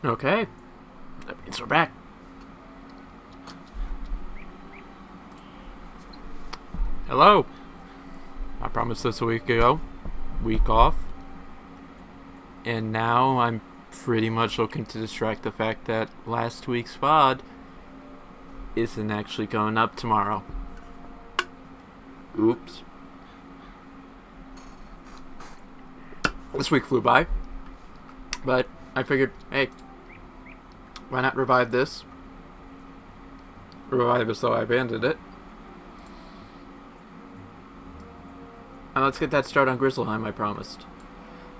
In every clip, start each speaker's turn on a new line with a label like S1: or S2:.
S1: Okay. That means we're back. Hello. I promised this a week ago. Week off. And now I'm pretty much looking to distract the fact that last week's VOD isn't actually going up tomorrow. Oops. This week flew by. But I figured, hey, why not revive this? Revive as though I abandoned it. And let's get that start on Grizzleheim, I promised.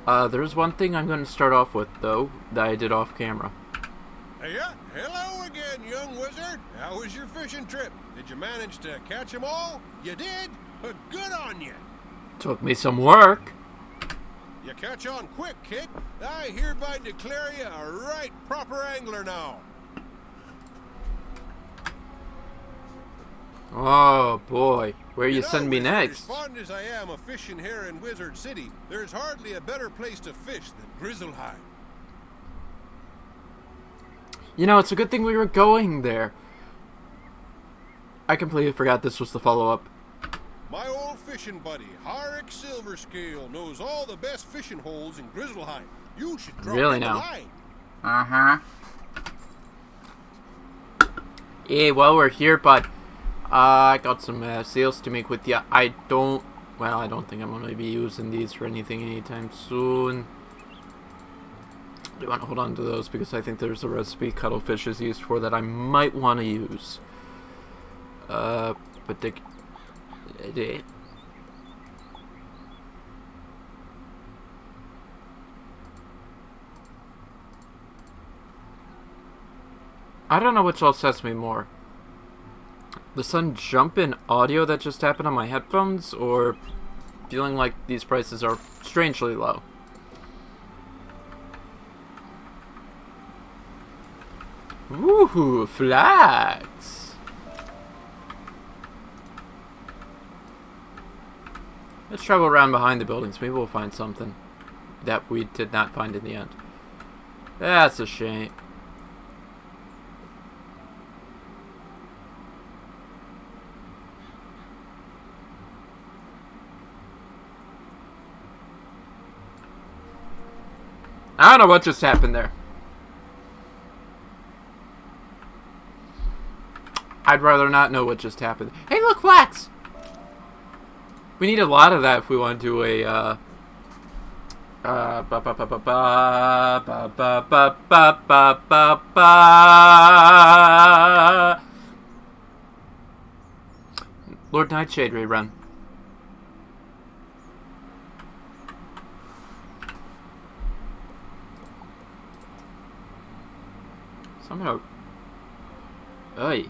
S1: There's one thing I'm going to start off with, though, that I did off camera.
S2: Yeah, hello again, young wizard. How was your fishing trip? Did you manage to catch them all? You did? Good on you.
S1: Took me some work.
S2: You catch on quick, kid. I hereby declare you a right proper angler now.
S1: Oh, boy. Where you send me next?
S2: As fond as I am of fishing here in Wizard City, there's hardly a better place to fish than Grizzleheim.
S1: You know, it's a good thing we were going there. I completely forgot this was the follow-up.
S2: My old fishing buddy, Harik Silverscale, knows all the best fishing holes in Grizzleheim. You should drop
S1: really
S2: in
S1: now.
S2: the line.
S1: Uh-huh. Hey, well, we're here, bud. I got some sales to make with you. I don't think I'm going to be using these for anything anytime soon. I want to hold on to those because I think there's a recipe cuttlefish is used for that I might want to use. But I don't know which upsets me more. The sudden jump in audio that just happened on my headphones, or feeling like these prices are strangely low. Woohoo, flags! Let's travel around behind the buildings. Maybe we'll find something that we did not find in the end. That's a shame. I don't know what just happened there. I'd rather not know what just happened. Hey, look, flax! We need a lot of that if we want to do a, Lord Nightshade rerun. Somehow. Oy.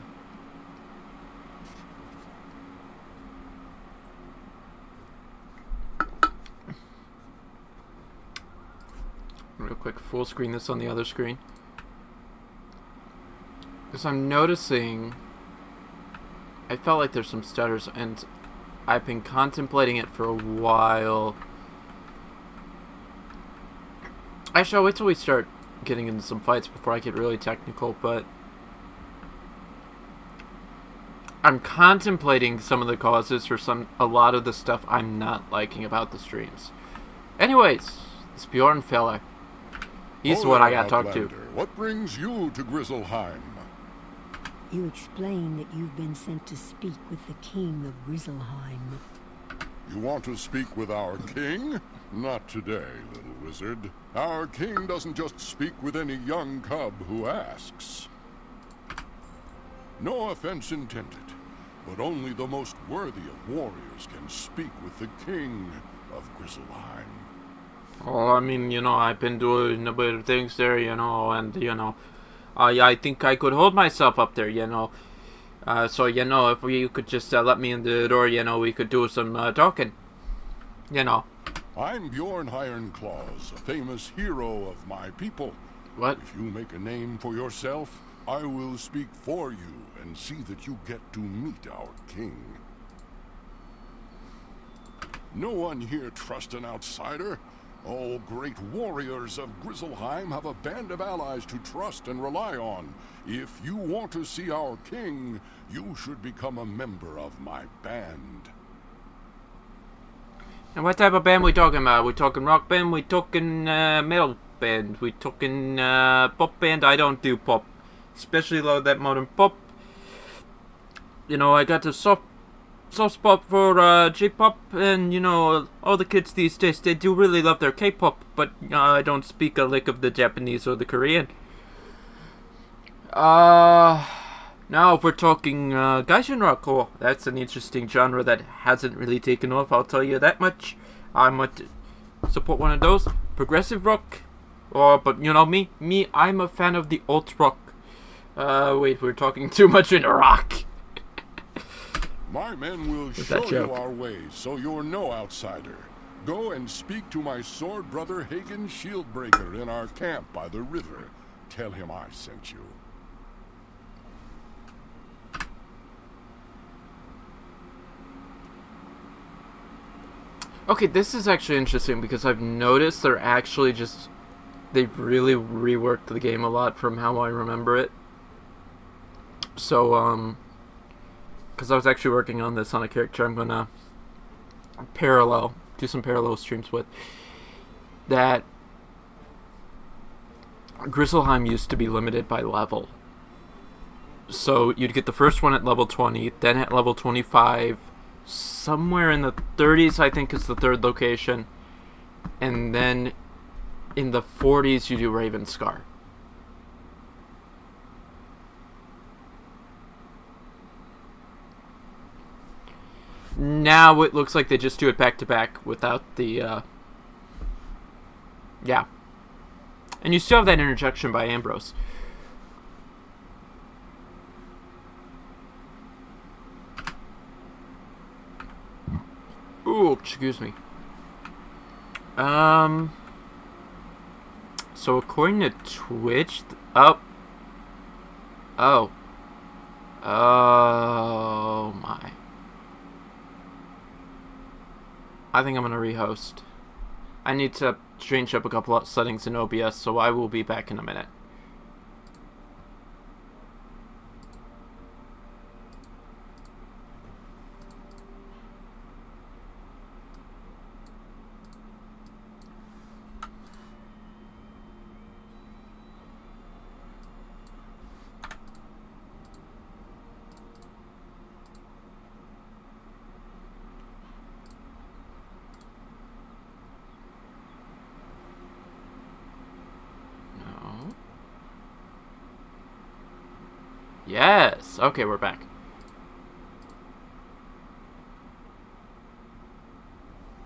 S1: Real quick, full screen this on the other screen. Because I'm noticing. I felt like there's some stutters, and I've been contemplating it for a while. Actually, I'll wait till we start getting into some fights before I get really technical, but I'm contemplating some of the causes for a lot of the stuff I'm not liking about the streams. Anyways, it's Bjorn fella. He's the one I got to talk to.
S3: What brings you to Grizzleheim?
S4: You explain that you've been sent to speak with the king of Grizzleheim.
S3: You want to speak with our king? Not today, little wizard. Our king doesn't just speak with any young cub who asks. No offense intended, but only the most worthy of warriors can speak with the king of Grizzleheim.
S1: Oh, I mean, you know, I've been doing a bit of things there, you know, and, you know, I think I could hold myself up there, you know. So, you know, if you could just let me in the door, you know, we could do some talking. You know.
S3: I'm Bjorn Ironclaws, a famous hero of my people.
S1: What?
S3: If you make a name for yourself, I will speak for you and see that you get to meet our king. No one here trusts an outsider. All great warriors of Grizzleheim have a band of allies to trust and rely on. If you want to see our king, you should become a member of my band.
S1: And what type of band we talking about? We talking rock band? We talking metal band? We talking pop band? I don't do pop, especially love that modern pop. You know, I got a soft spot for J-pop, and you know, all the kids these days, they do really love their K-pop, but I don't speak a lick of the Japanese or the Korean. Now if we're talking gaijin rock, oh, that's an interesting genre that hasn't really taken off, I'll tell you that much. I might support one of those. Progressive rock, but you know me, I'm a fan of the alt rock. Wait, we're talking too much into rock.
S3: My men will show you our ways, so you're no outsider. Go and speak to my sword brother Hugin Shieldbreaker in our camp by the river. Tell him I sent you.
S1: Okay, this is actually interesting because I've noticed they've really reworked the game a lot from how I remember it. So, because I was actually working on this on a character I'm gonna do some parallel streams with, that Grizzleheim used to be limited by level. So you'd get the first one at level 20, then at level 25, somewhere in the 30s I think is the third location, and then in the 40s you do Ravenscar. Now it looks like they just do it back to back without the yeah. And you still have that interjection by Ambrose. Ooh, excuse me. So according to Twitch, oh my. I think I'm gonna rehost. I need to change up a couple of settings in OBS, so I will be back in a minute. Yes! Okay, we're back.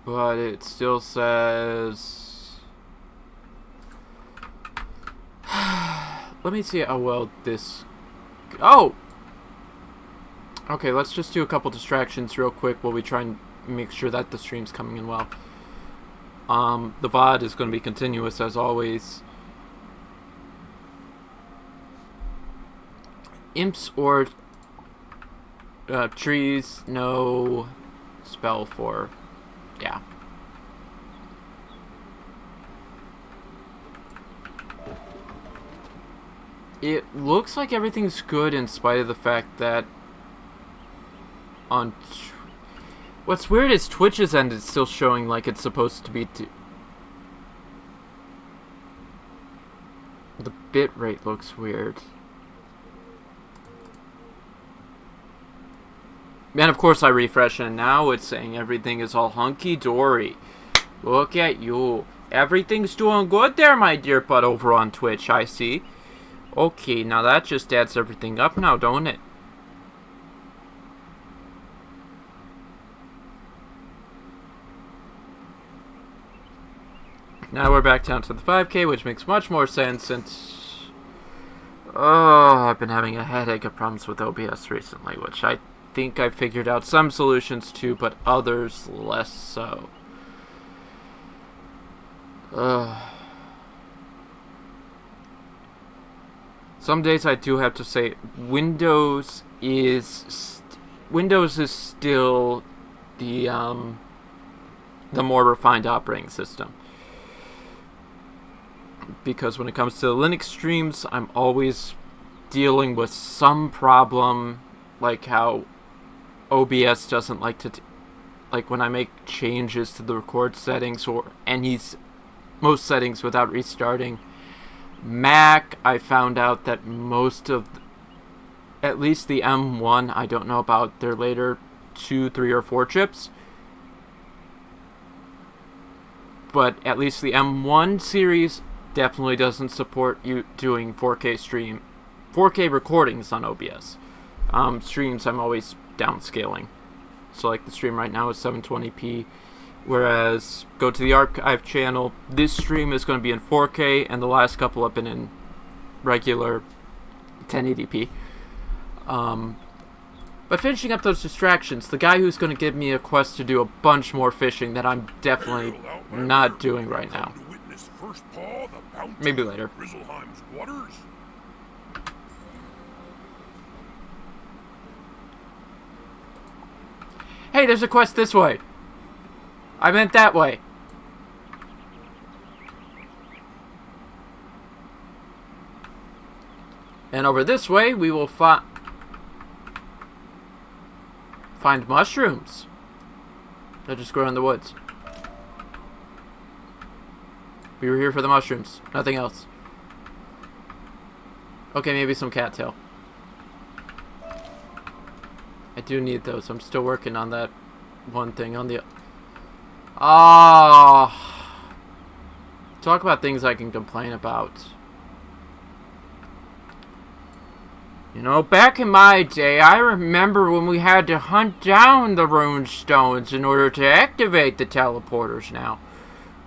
S1: But it still says... Let me see how well this... Oh! Okay, let's just do a couple distractions real quick while we try and make sure that the stream's coming in well. The VOD is going to be continuous as always. Imps or trees, no spell for, yeah. It looks like everything's good in spite of the fact that on what's weird is Twitch's end is still showing like it's supposed to be the bitrate looks weird. And of course I refresh and now it's saying everything is all hunky-dory. Look at you. Everything's doing good there, my dear bud, over on Twitch, I see. Okay, now that just adds everything up now, don't it? Now we're back down to the 5K, which makes much more sense since... Oh, I've been having a headache of problems with OBS recently, which I think I figured out some solutions to, but others less so. Some days I do have to say Windows is still the more refined operating system. because when it comes to Linux streams, I'm always dealing with some problem, like how OBS doesn't like to, like when I make changes to the record settings or most settings without restarting. Mac, I found out that most of, at least the M1, I don't know about their later 2, 3, or 4 chips, but at least the M1 series definitely doesn't support you doing 4K recordings on OBS. Streams I'm always downscaling. So like the stream right now is 720p, whereas go to the archive channel, this stream is going to be in 4K, and the last couple have been in regular 1080p. But finishing up those distractions, the guy who's going to give me a quest to do a bunch more fishing that I'm definitely not doing right now. Maybe later.
S3: Grizzleheim's waters?
S1: Hey, there's a quest this way. I meant that way. And over this way, we will find mushrooms that just grow in the woods. We were here for the mushrooms, nothing else. Okay, maybe some cattail. I do need those. I'm still working on that one thing on the... Talk about things I can complain about. You know, back in my day, I remember when we had to hunt down the rune stones in order to activate the teleporters now.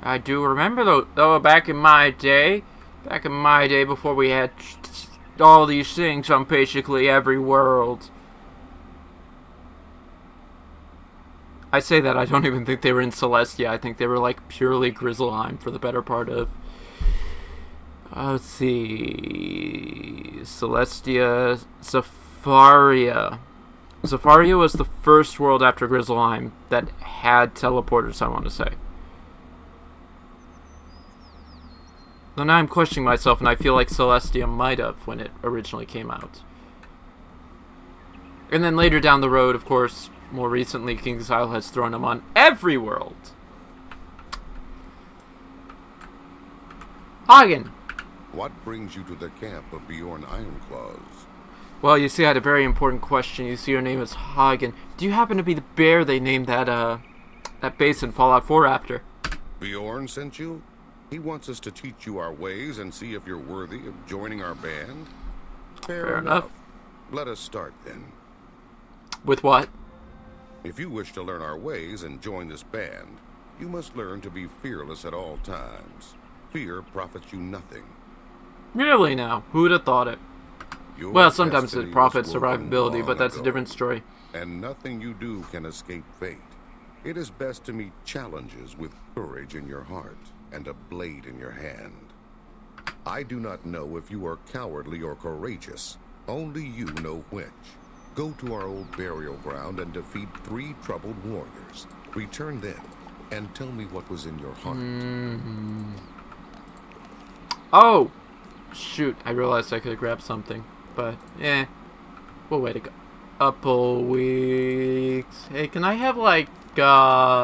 S1: I do remember though back in my day before we had all these things on basically every world. I say that, I don't even think they were in Celestia. I think they were like purely Grizzleheim for the better part of... let's see... Celestia... Zafaria. Zafaria was the first world after Grizzleheim that had teleporters, I want to say. So now I'm questioning myself, and I feel like Celestia might have when it originally came out. And then later down the road, of course... More recently, King's Isle has thrown them on every world. Hugin!
S3: What brings you to the camp of Bjorn Ironclaws?
S1: Well, you see, I had a very important question. You see, your name is Hugin. Do you happen to be the bear they named that base in Fallout 4 after?
S3: Bjorn sent you? He wants us to teach you our ways and see if you're worthy of joining our band? Fair enough. Let us start, then.
S1: With what?
S3: If you wish to learn our ways and join this band, you must learn to be fearless at all times. Fear profits you nothing.
S1: Really now? Who would have thought it? Well, sometimes it profits survivability, but that's a different story.
S3: And nothing you do can escape fate. It is best to meet challenges with courage in your heart and a blade in your hand. I do not know if you are cowardly or courageous. Only you know which. Go to our old burial ground and defeat 3 troubled warriors. Return then, and tell me what was in your heart.
S1: Oh! Shoot, I realized I could have grabbed something. But, we'll wait a couple weeks. Hey, can I have, like, right,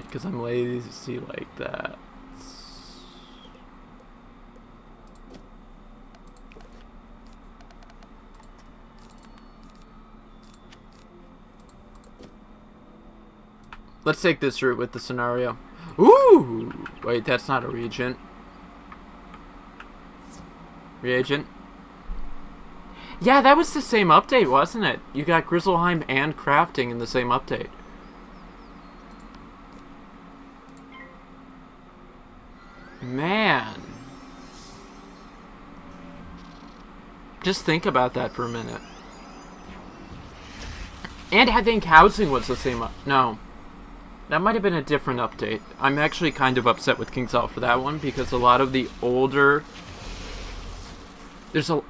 S1: because I'm lazy like that. Let's take this route with the scenario. Ooh! Wait, that's not a reagent. Reagent. Yeah, that was the same update, wasn't it? You got Grizzleheim and crafting in the same update. Man. Just think about that for a minute. And I think housing was the same no. That might have been a different update. I'm actually kind of upset with King's Isle for that one, because a lot of the older... There's a...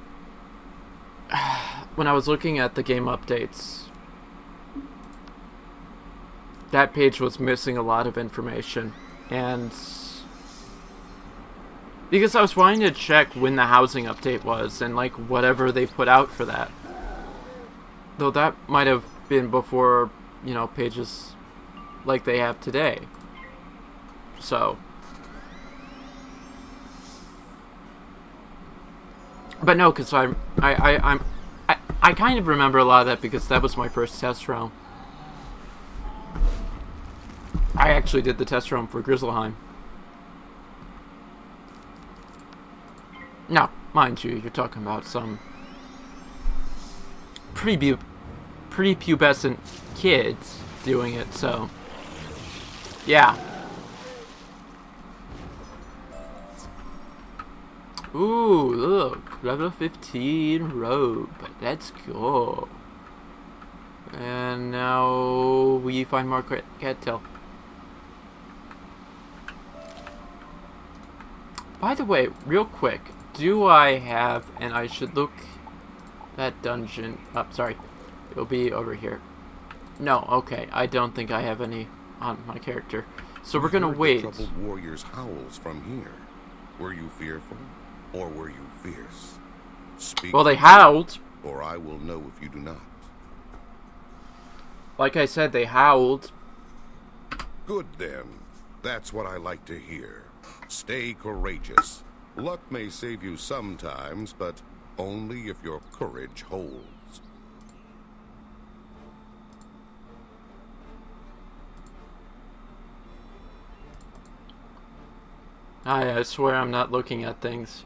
S1: When I was looking at the game updates, that page was missing a lot of information, and Because I was wanting to check when the housing update was, and like whatever they put out for that. Though that might have been before, you know, pages like they have today. So. But no, because I kind of remember a lot of that because that was my first test realm. I actually did the test realm for Grizzleheim. Now, mind you, you're talking about some prepubescent kids doing it, so yeah. Ooh, look, level 15 robe. Let's go. And now we find more cattail. By the way, real quick, do I have, and I should look that dungeon up, sorry, it'll be over here. No, okay, I don't think I have any on my character. So we're gonna wait.
S5: The troubled warriors' howls from here. Were you fearful, or were you fierce? Speak.
S1: Well, they howled.
S5: Or I will know if you do not.
S1: Like I said, they howled.
S5: Good then. That's what I like to hear. Stay courageous. Luck may save you sometimes, but only if your courage holds.
S1: I swear I'm not looking at things.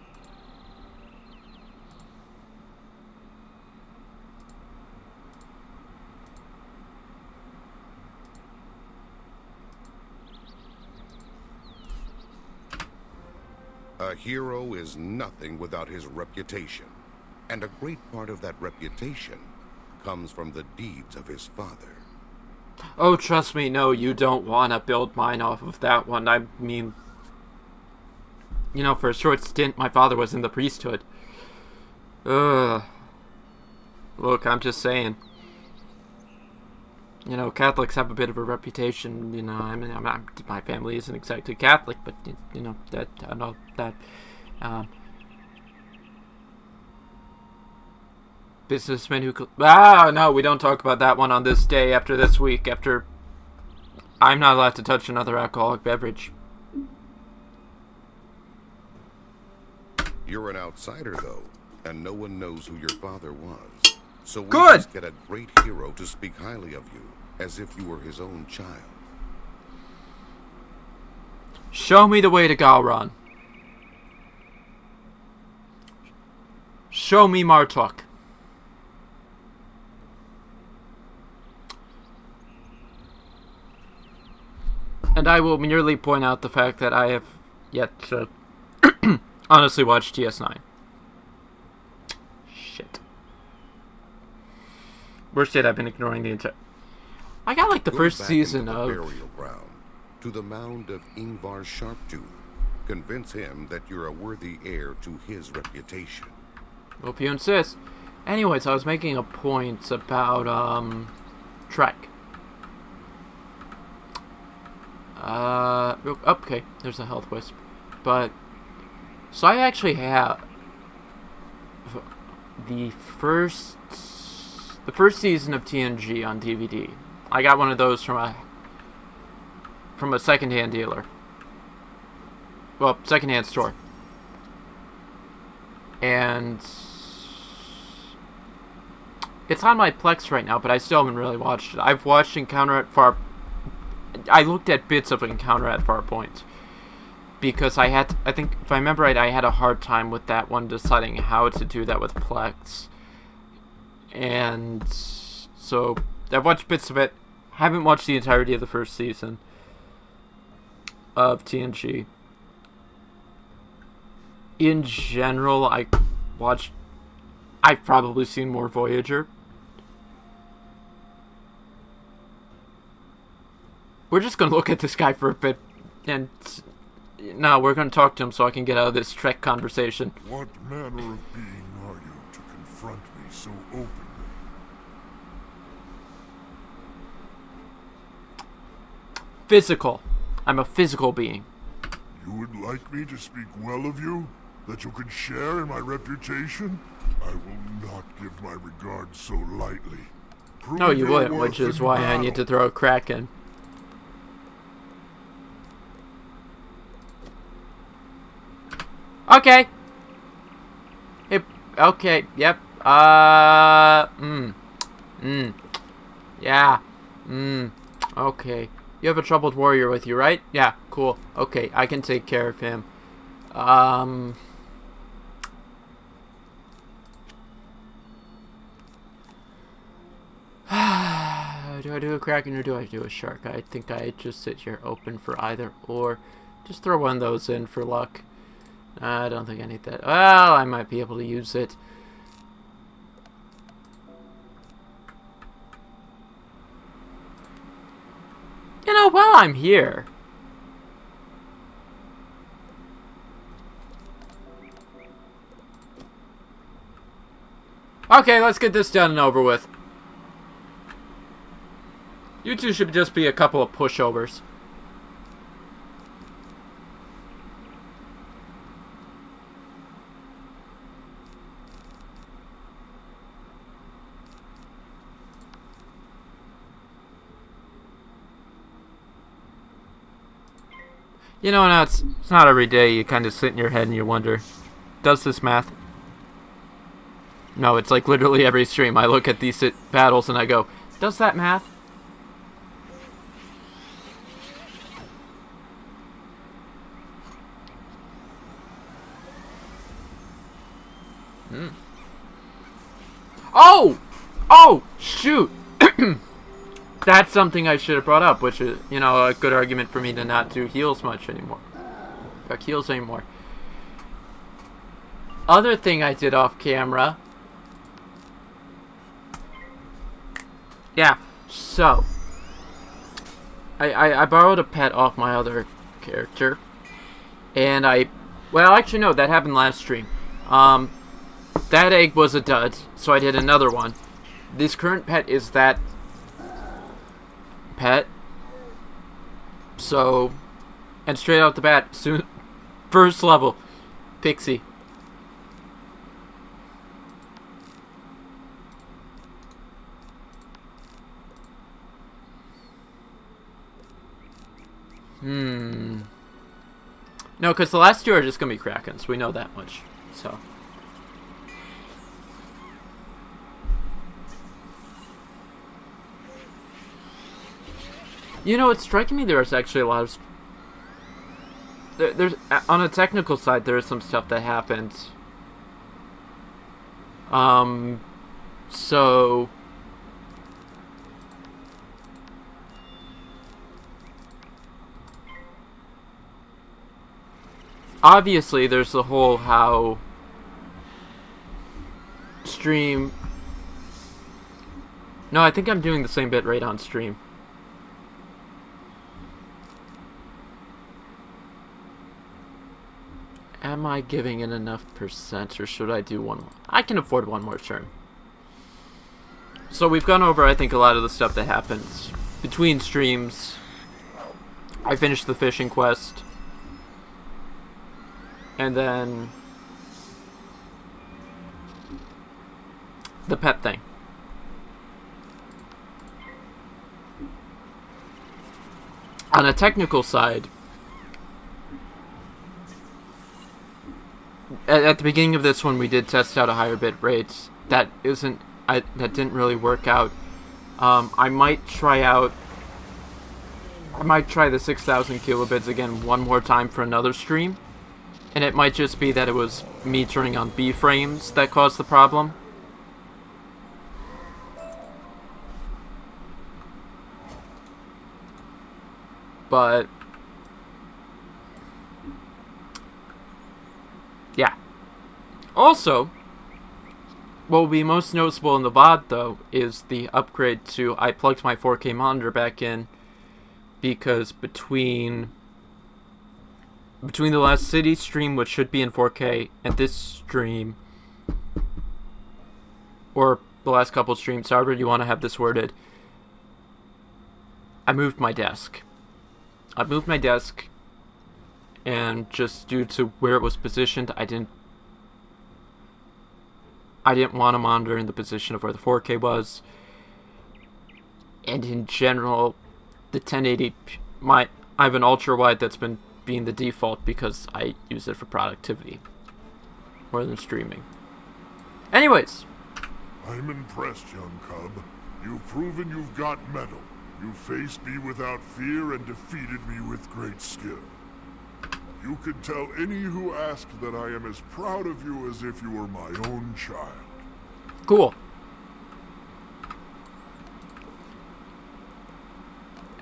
S5: A hero is nothing without his reputation, and a great part of that reputation comes from the deeds of his father.
S1: Oh, trust me, no, you don't want to build mine off of that one. I mean, you know, for a short stint, my father was in the priesthood. Ugh. Look, I'm just saying. You know, Catholics have a bit of a reputation. You know, I mean, my family isn't exactly Catholic, but you know that I know that. Businessmen who no, we don't talk about that one on this day. After this week, after I'm not allowed to touch another alcoholic beverage.
S5: You're an outsider, though, and no one knows who your father was. So we
S1: Good.
S5: must get a great hero to speak highly of you, as if you were his own child.
S1: Show me the way to Galron. Show me Martok. And I will merely point out the fact that I have yet to honestly watch TS9. Shit. Worst yet, I've been ignoring the entire... I got like the first season of...
S5: burial ground, to the mound of Ingvar Sharptooth. Convince him that you're a worthy heir to his reputation.
S1: Hope you insist. Anyways, I was making a point about, Trek. Okay, there's a health wisp. But, so I actually have the first season of TNG on DVD. I got one of those from a secondhand dealer. Well, secondhand store. And it's on my Plex right now, but I still haven't really watched it. I've watched Encounter at Far... I looked at bits of Encounter at Far Point. Because I think, if I remember right, I had a hard time with that one, deciding how to do that with Plex. And so, I've watched bits of it. Haven't watched the entirety of the first season of TNG. In general, I've probably seen more Voyager. We're just going to look at this guy for a bit, and no, we're going to talk to him so I can get out of this Trek conversation.
S3: What manner of being are you to confront me so openly?
S1: Physical. I'm a physical being.
S3: You would like me to speak well of you? That you can share in my reputation? I will not give my regard so lightly. Prove
S1: No, you
S3: your
S1: wouldn't,
S3: worth
S1: which is
S3: in
S1: why I need to
S3: battle.
S1: throw a crack in. Okay. Okay, yep. Yeah. Okay. You have a troubled warrior with you, right? Yeah, cool. Okay, I can take care of him. Do I do a kraken or do I do a shark? I think I just sit here open for either or. Just throw one of those in for luck. I don't think I need that. Well, I might be able to use it. You know, while I'm here... Okay, let's get this done and over with. You two should just be a couple of pushovers. You know, now it's not every day you kind of sit in your head and you wonder, does this math? No, it's like literally every stream I look at these battles and I go, does that math? Oh! Oh! Shoot! That's something I should have brought up, which is, you know, a good argument for me to not do heals much anymore. Heals anymore. Other thing I did off camera. Yeah, so. I borrowed a pet off my other character. And well, actually no, that happened last stream. That egg was a dud, so I did another one. This current pet is that pet. So, and straight out the bat, first level, Pixie. No, because the last two are just going to be Krakens. We know that much. So. You know, it's striking me there's actually a lot of... There's on a technical side, there is some stuff that happened. So... Obviously, there's the whole how stream... No, I think I'm doing the same bit right on stream. Am I giving it enough percent, or should I do one more? I can afford one more turn. So we've gone over, I think, a lot of the stuff that happens between streams. I finished the fishing quest. And then the pet thing. On a technical side, at the beginning of this one, we did test out a higher bit rate. That didn't really work out. I might try the 6,000 kilobits again one more time for another stream. And it might just be that it was me turning on B frames that caused the problem. But yeah. Also, what will be most noticeable in the VOD though is the upgrade to I plugged my 4K monitor back in because between the last city stream, which should be in 4K, and this stream, or the last couple streams, however you want to have this worded, I moved my desk. and just due to where it was positioned, I didn't want to monitor in the position of where the 4K was. And in general, the 1080, I have an ultra wide that's been being the default because I use it for productivity more than streaming. Anyways,
S6: I'm impressed, young cub. You've proven you've got mettle. You faced me without fear and defeated me with great skill. You can tell any who ask that I am as proud of you as if you were my own child.
S1: Cool.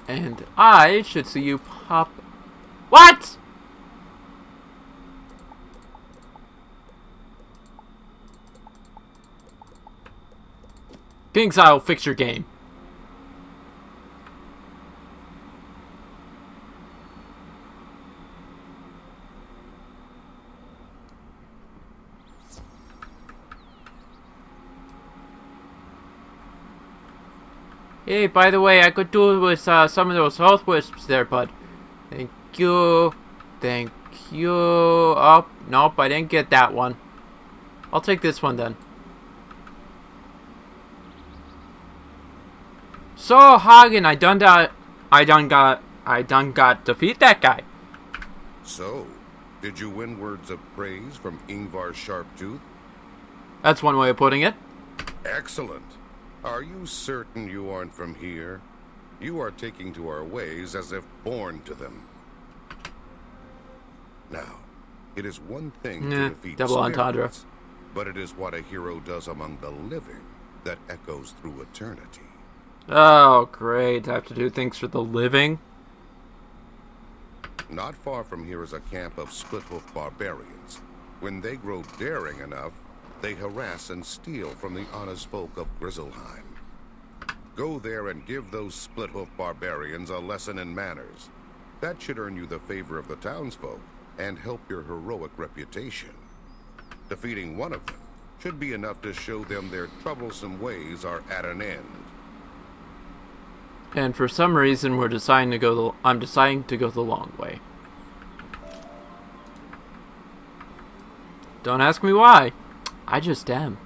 S1: And I should see you pop... What?! King's Isle, fix your game. Hey, by the way, I could do it with some of those health wisps there, bud. Thank you. Thank you. Oh, nope, I didn't get that one. I'll take this one then. So, Hugin, I done got defeat that guy.
S5: So, did you win words of praise from Ingvar Sharptooth?
S1: That's one way of putting it.
S5: Excellent. Are you certain you aren't from here? You are taking to our ways as if born to them. Now, it is one thing to defeat
S1: double entendre.
S5: spirits, but it is what a hero does among the living that echoes through eternity.
S1: Oh, great. I have to do things for the living.
S5: Not far from here is a camp of split-hoof barbarians. When they grow daring enough, they harass and steal from the honest folk of Grizzleheim. Go there and give those split-hoof barbarians a lesson in manners. That should earn you the favor of the townsfolk and help your heroic reputation. Defeating one of them should be enough to show them their troublesome ways are at an end.
S1: And for some reason, I'm deciding to go the long way. Don't ask me why. I just am.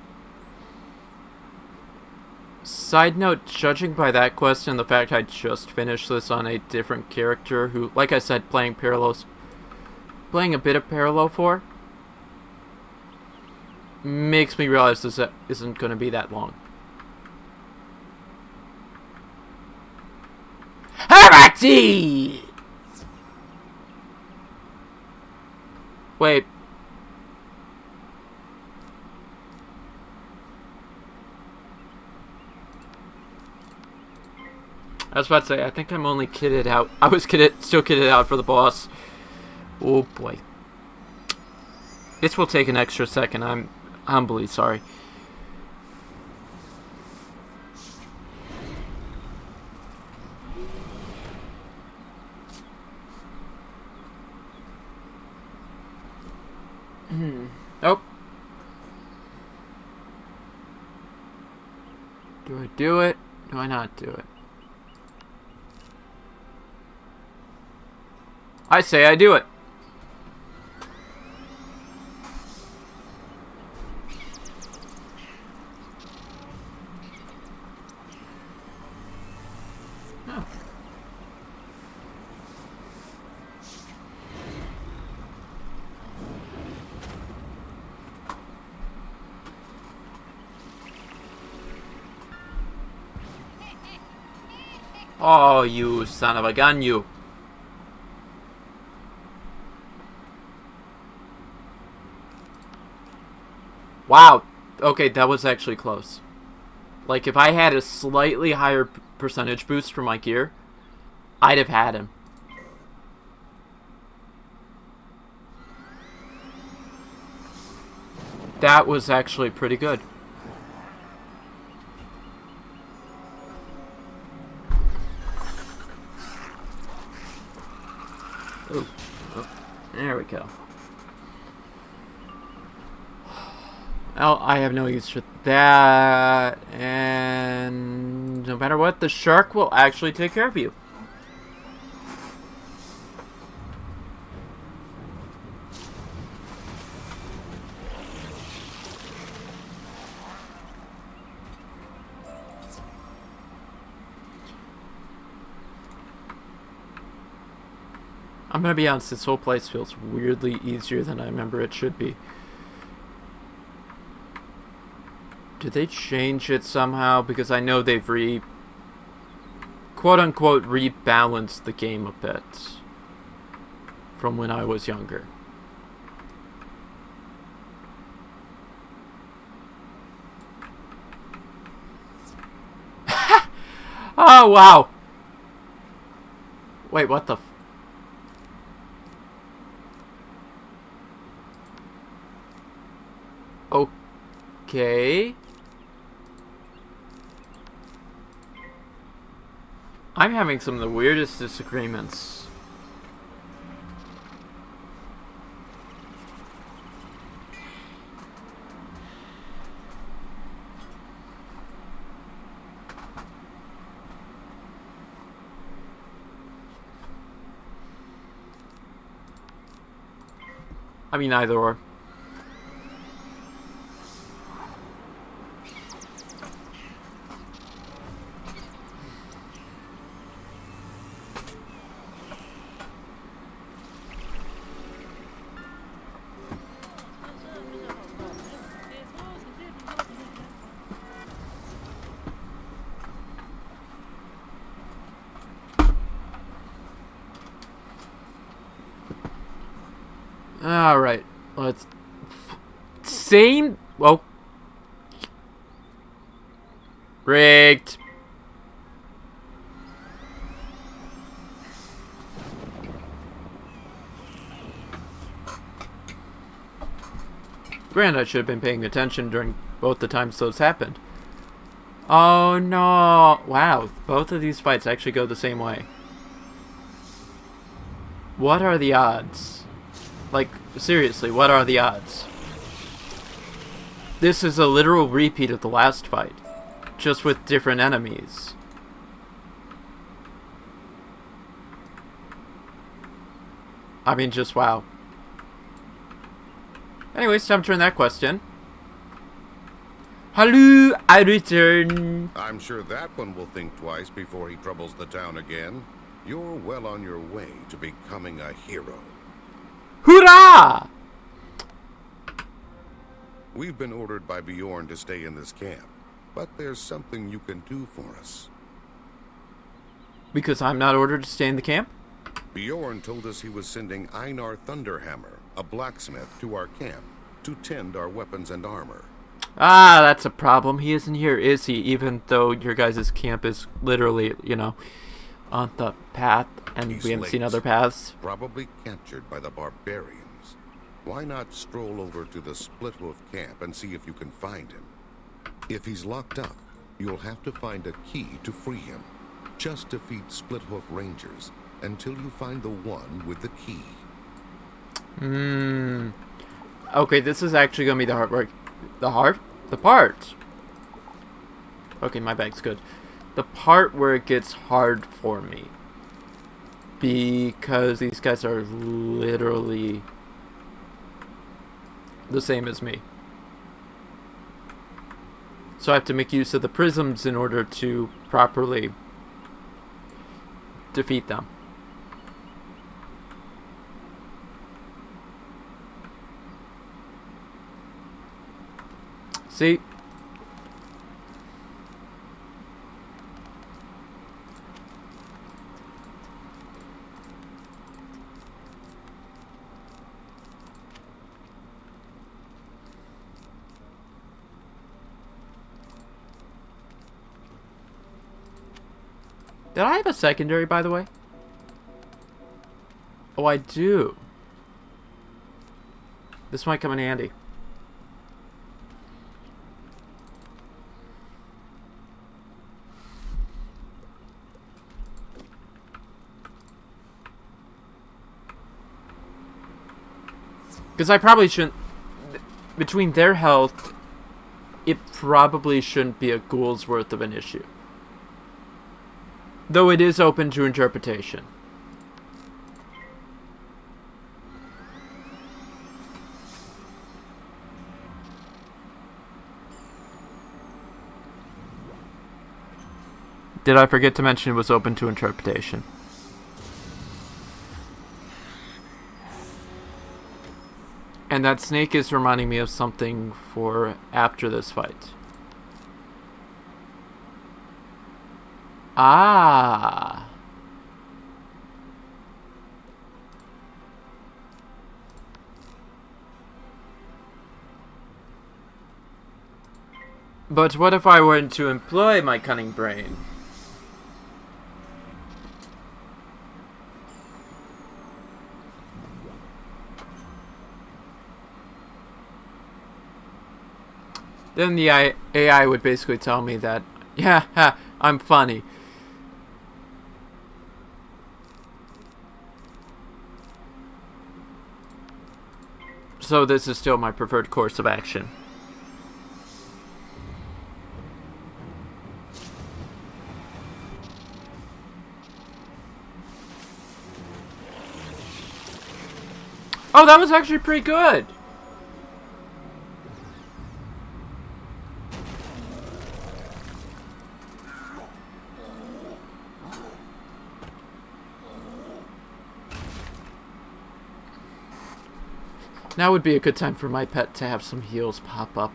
S1: Side note, judging by that quest and the fact I just finished this on a different character who, like I said, playing a bit of Parallel 4, makes me realize this isn't going to be that long. Harati! Wait. I was about to say, I think I'm only kitted out. I was still kitted out for the boss. Oh boy. This will take an extra second. I'm humbly sorry. Nope. Do I do it? Do I not do it? I say I do it. Oh. Oh, you son of a gun, you. Wow. Okay, that was actually close. Like, if I had a slightly higher percentage boost for my gear, I'd have had him. That was actually pretty good. Ooh. Oh, there we go. Well, I have no use for that, and no matter what, the shark will actually take care of you. I'm gonna be honest, this whole place feels weirdly easier than I remember it should be. Did they change it somehow? Because I know they've quote-unquote rebalanced the game a bit from when I was younger. Oh, wow! Wait, what the Okay. I'm having some of the weirdest disagreements. I mean, either or. Alright, let's... Same... Well... Rigged. Granted, I should have been paying attention during both the times those happened. Oh no! Wow, both of these fights actually go the same way. What are the odds? Like, seriously, what are the odds? This is a literal repeat of the last fight, just with different enemies. I mean, just wow. Anyways, time to turn that quest in. Hello, I return.
S5: I'm sure that one will think twice before he troubles the town again. You're well on your way to becoming a hero.
S1: Hoorah!
S5: We've been ordered by Bjorn to stay in this camp, but there's something you can do for us.
S1: Because I'm not ordered to stay in the camp?
S5: Bjorn told us he was sending Einar Thunderhammer, a blacksmith, to our camp to tend our weapons and armor.
S1: Ah, that's a problem. He isn't here, is he? Even though your guys' camp is literally, you know, on the path, and we haven't seen other paths.
S5: Probably captured by the barbarians. Why not stroll over to the Splithoof camp and see if you can find him? If he's locked up, you'll have to find a key to free him. Just defeat Splithoof Rangers until you find the one with the key.
S1: Okay, this is actually gonna be the hard work. The part. Okay, my bag's good. The part where it gets hard for me. Because these guys are literally the same as me. So I have to make use of the prisms in order to properly defeat them. See? Did I have a secondary, by the way? Oh, I do. This might come in handy. Because I probably shouldn't... Between their health, it probably shouldn't be a ghoul's worth of an issue. Though it is open to interpretation. Did I forget to mention it was open to interpretation? And that snake is reminding me of something for after this fight. Ah. But what if I were to employ my cunning brain? Then the AI would basically tell me that, yeah, ha, I'm funny. So this is still my preferred course of action. Oh, that was actually pretty good. Now would be a good time for my pet to have some heals pop up.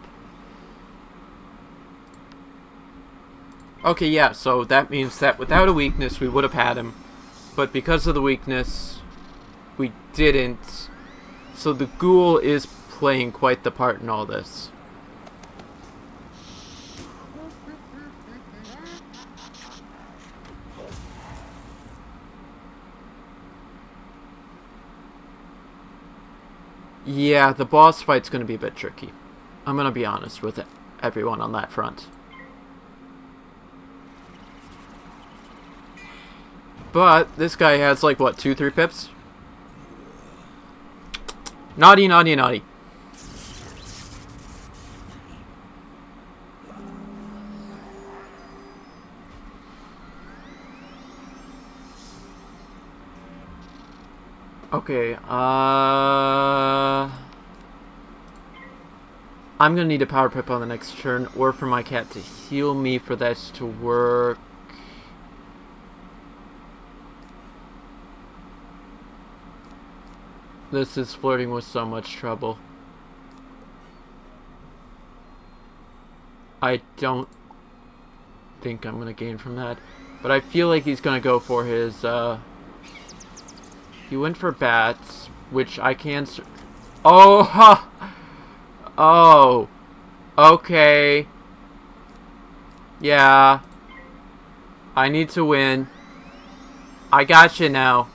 S1: Okay, yeah, so that means that without a weakness we would have had him. But because of the weakness, we didn't. So the ghoul is playing quite the part in all this. Yeah, the boss fight's going to be a bit tricky. I'm going to be honest with everyone on that front. But this guy has like, what, 2-3 pips? Naughty, naughty, naughty. Okay, I'm gonna need a power pip on the next turn, or for my cat to heal me for this to work. This is flirting with so much trouble. I don't think I'm gonna gain from that, but I feel like he's gonna go for his, he went for bats, which I can... Oh! Ha! Oh! Okay. Yeah. I need to win. I got you now.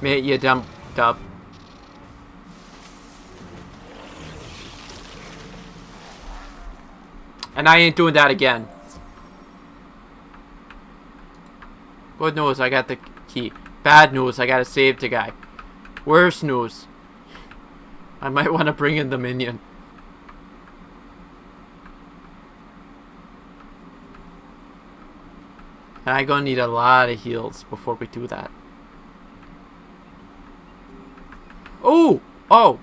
S1: Mate, you dumb up. And I ain't doing that again. Good news, I got the key. Bad news, I gotta save the guy. Worse news, I might want to bring in the minion. And I'm gonna need a lot of heals before we do that. Oh! Oh!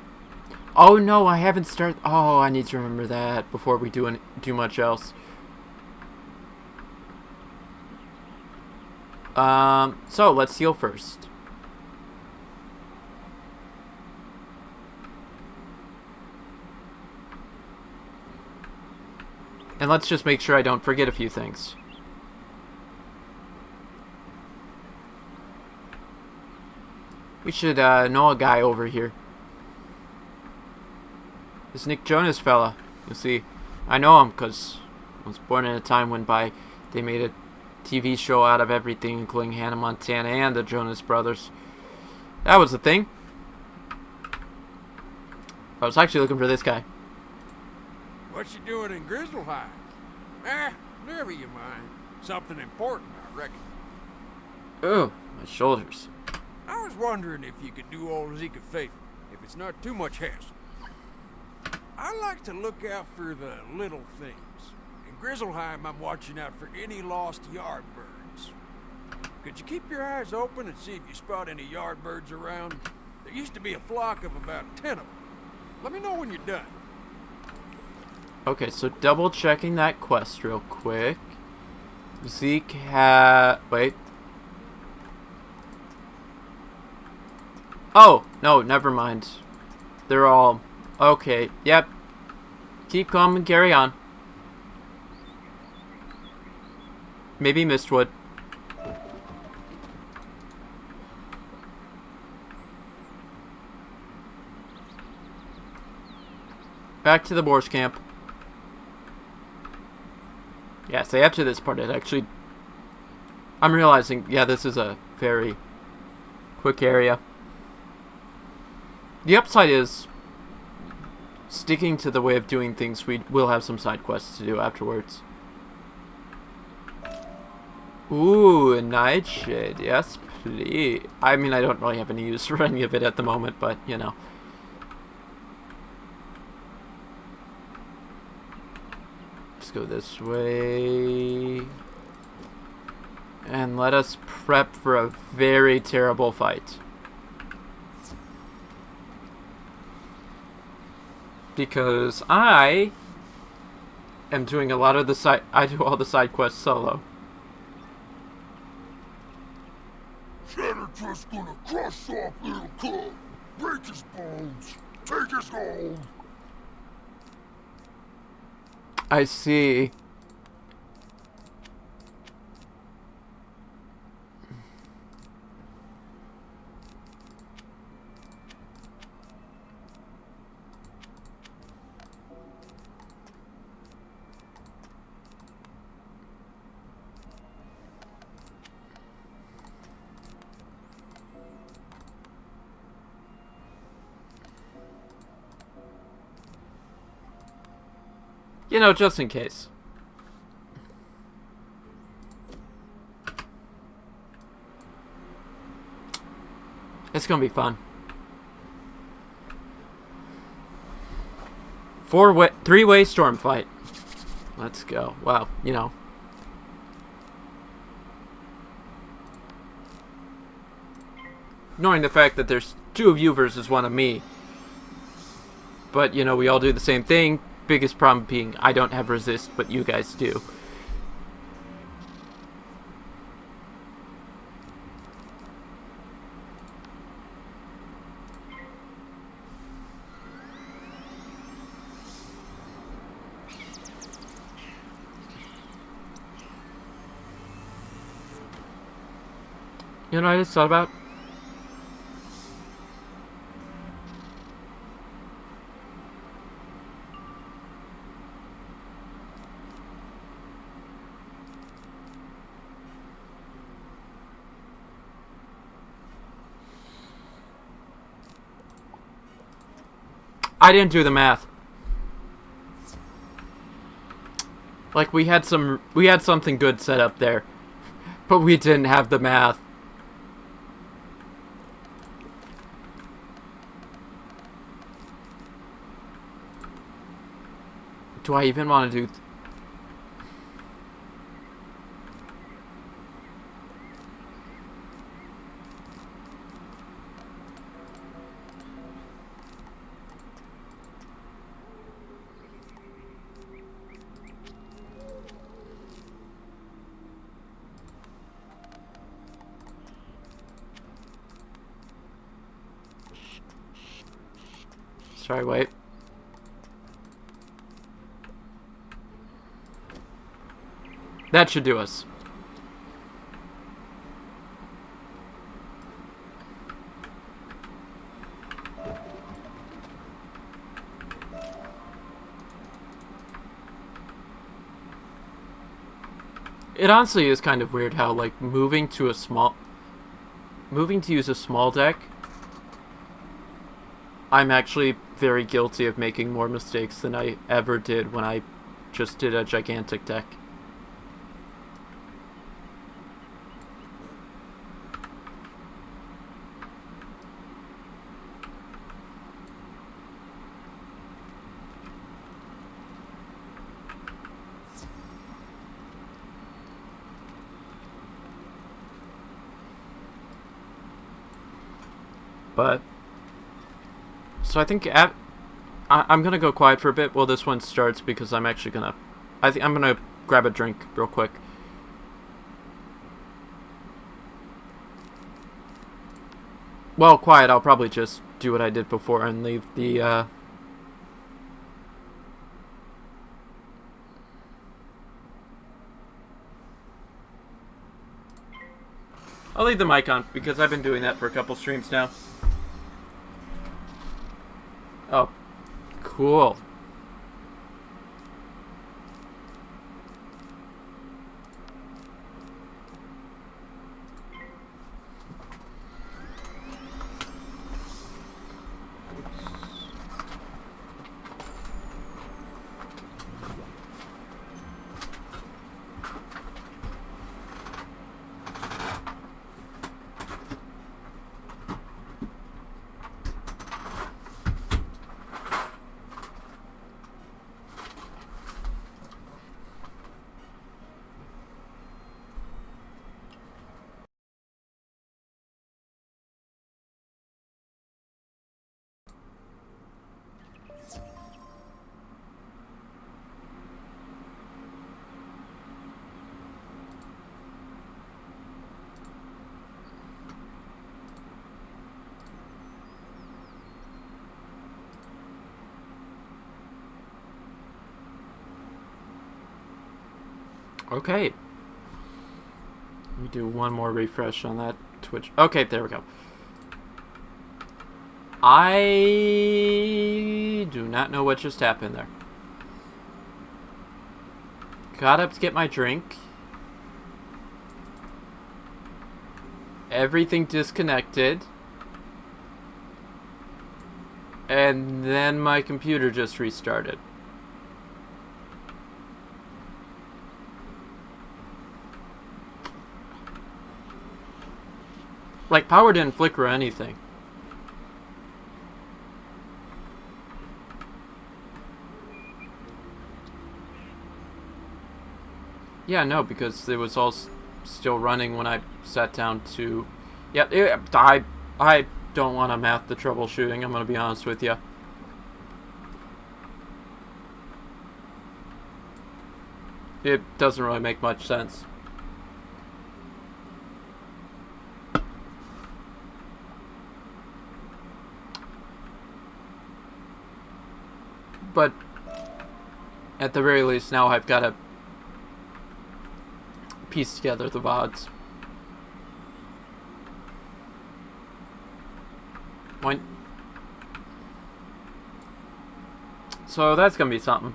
S1: Oh no, I haven't started. Oh, I need to remember that before we do much else. So let's heal first. And let's just make sure I don't forget a few things. We should know a guy over here. This Nick Jonas fella. You see, I know him because I was born in a time when they made a TV show out of everything, including Hannah Montana and the Jonas Brothers. That was the thing. I was actually looking for this guy.
S2: What you doing in Grizzleheim? Never you mind. Something important, I reckon.
S1: Oh, my shoulders.
S2: I was wondering if you could do old Zeke a favor, if it's not too much hassle. I like to look out for the little things. In Grizzleheim, I'm watching out for any lost yardbirds. Could you keep your eyes open and see if you spot any yardbirds around? There used to be a flock of about 10 of them. Let me know when you're done.
S1: Okay, so double checking that quest real quick. Zeke wait. Oh, no, never mind. They're all... Okay, yep. Keep calm and carry on. Maybe Mistwood. Back to the Boar's camp. Yeah, say after this part, it actually... I'm realizing, yeah, this is a very quick area. The upside is, sticking to the way of doing things, we will have some side quests to do afterwards. Ooh, a nightshade. Yes, please. I mean, I don't really have any use for any of it at the moment, but, you know. Let's go this way. And let us prep for a very terrible fight. Because I am doing a lot of the side... I do all the side quests solo.
S6: Shattertusk gonna crush off little cub, break his bones, take his gold.
S1: I see. You know, just in case. It's gonna be fun. Three-way storm fight. Let's go. Wow, you know. Ignoring the fact that there's 2 of you versus 1 of me. But, you know, we all do the same thing. Biggest problem being I don't have resist, but you guys do. You know what I just thought about? I didn't do the math. Like we had something good set up there, but we didn't have the math. Do I even want to do... Sorry, wait. That should do us. It honestly is kind of weird how, like, moving to use a small deck, I'm actually very guilty of making more mistakes than I ever did when I just did a gigantic deck. But, so I think I'm gonna go quiet for a bit while this one starts because I'm actually gonna, I'm gonna grab a drink real quick. well, quiet, I'll probably just do what I did before and leave the, I'll leave the mic on, because I've been doing that for a couple streams now. Oh, cool. Okay. Let me do one more refresh on that Twitch. Okay, there we go. I do not know what just happened there. Got up to get my drink. Everything disconnected. And then my computer just restarted. Like, power didn't flicker or anything. Yeah, no, because it was all still running when I sat down to... Yeah, I don't want to math the troubleshooting, I'm going to be honest with you. It doesn't really make much sense. But at the very least, now I've got to piece together the VODs. Point. So that's gonna be something.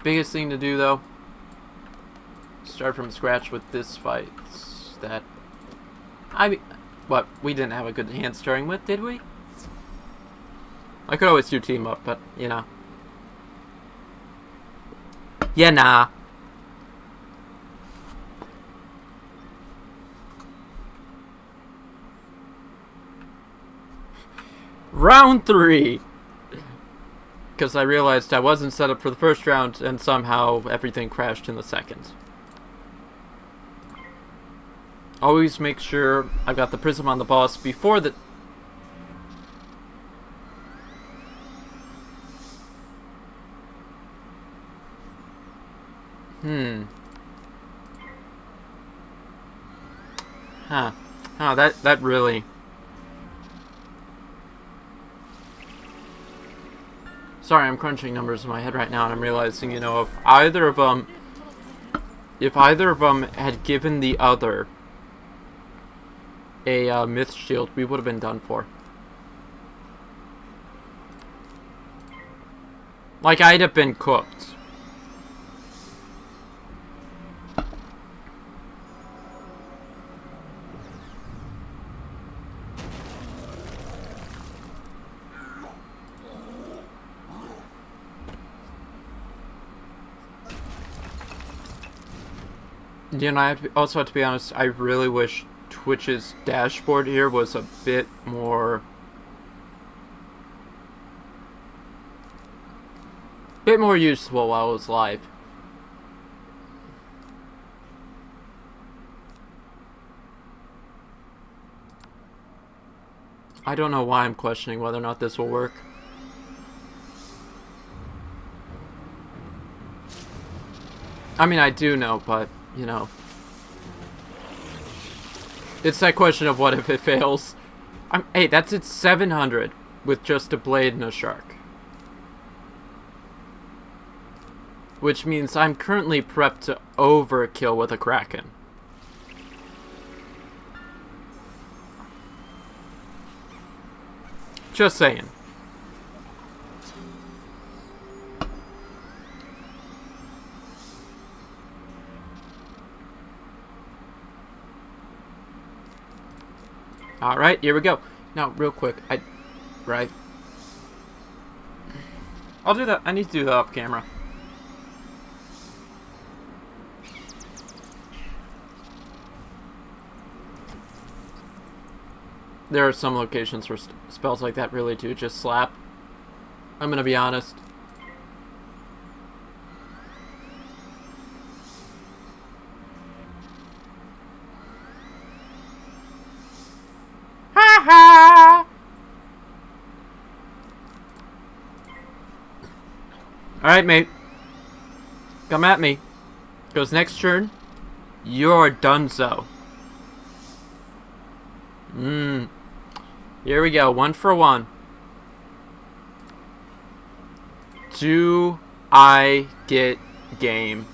S1: Biggest thing to do, though, start from scratch with this fight. That what, we didn't have a good hand starting with, did we? I could always do team up, but, you know. Yeah, nah. Round 3! Because I realized I wasn't set up for the first round, and somehow everything crashed in the second. Always make sure I've got the prism on the boss before the... Huh. Oh, that really... Sorry, I'm crunching numbers in my head right now, and I'm realizing, you know, if either of them had given the other a myth shield, we would have been done for. Like, I'd have been cooked. You know, also have to be honest, I really wish Twitch's dashboard here was a bit more useful while it was live. I don't know why I'm questioning whether or not this will work. I mean, I do know, but, you know. It's that question of what if it fails. Hey, that's at 700 with just a blade and a shark. Which means I'm currently prepped to overkill with a kraken. Just saying. Alright, here we go. Now, real quick, right. I'll do that. I need to do that off camera. There are some locations where spells like that really do just slap. I'm gonna be honest. Ha ha! Alright, mate. Come at me. Goes next turn. You're donezo. Here we go. 1 for 1. Do I get game?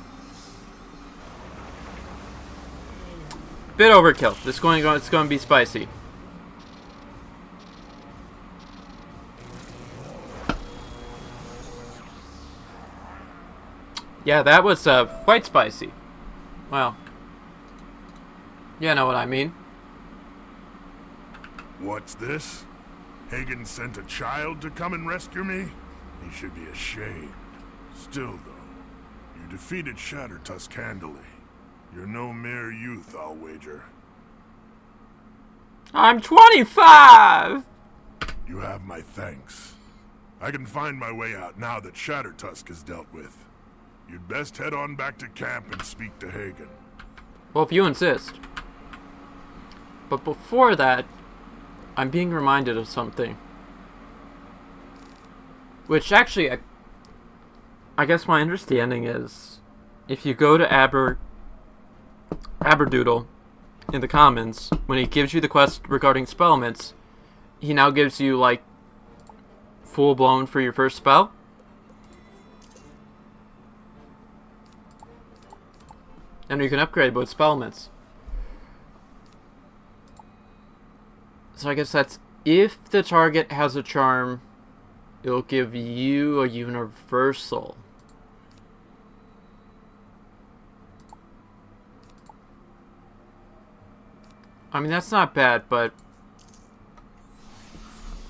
S1: Bit overkill. It's going to be spicy. Yeah, that was quite spicy. Well, you know what I mean.
S6: What's this? Hugin sent a child to come and rescue me? He should be ashamed. Still, though, you defeated Shattertusk handily. You're no mere youth, I'll wager.
S1: I'm 25!
S6: You have my thanks. I can find my way out now that Shattertusk is dealt with. You'd best head on back to camp and speak to Hugin.
S1: Well, if you insist. But before that, I'm being reminded of something. Which actually, I guess my understanding is, if you go to Aberdoodle in the Commons, when he gives you the quest regarding spellments, he now gives you, like, full-blown for your first spell. And you can upgrade with spellments. So I guess that's if the target has a charm, it'll give you a universal. I mean, that's not bad, but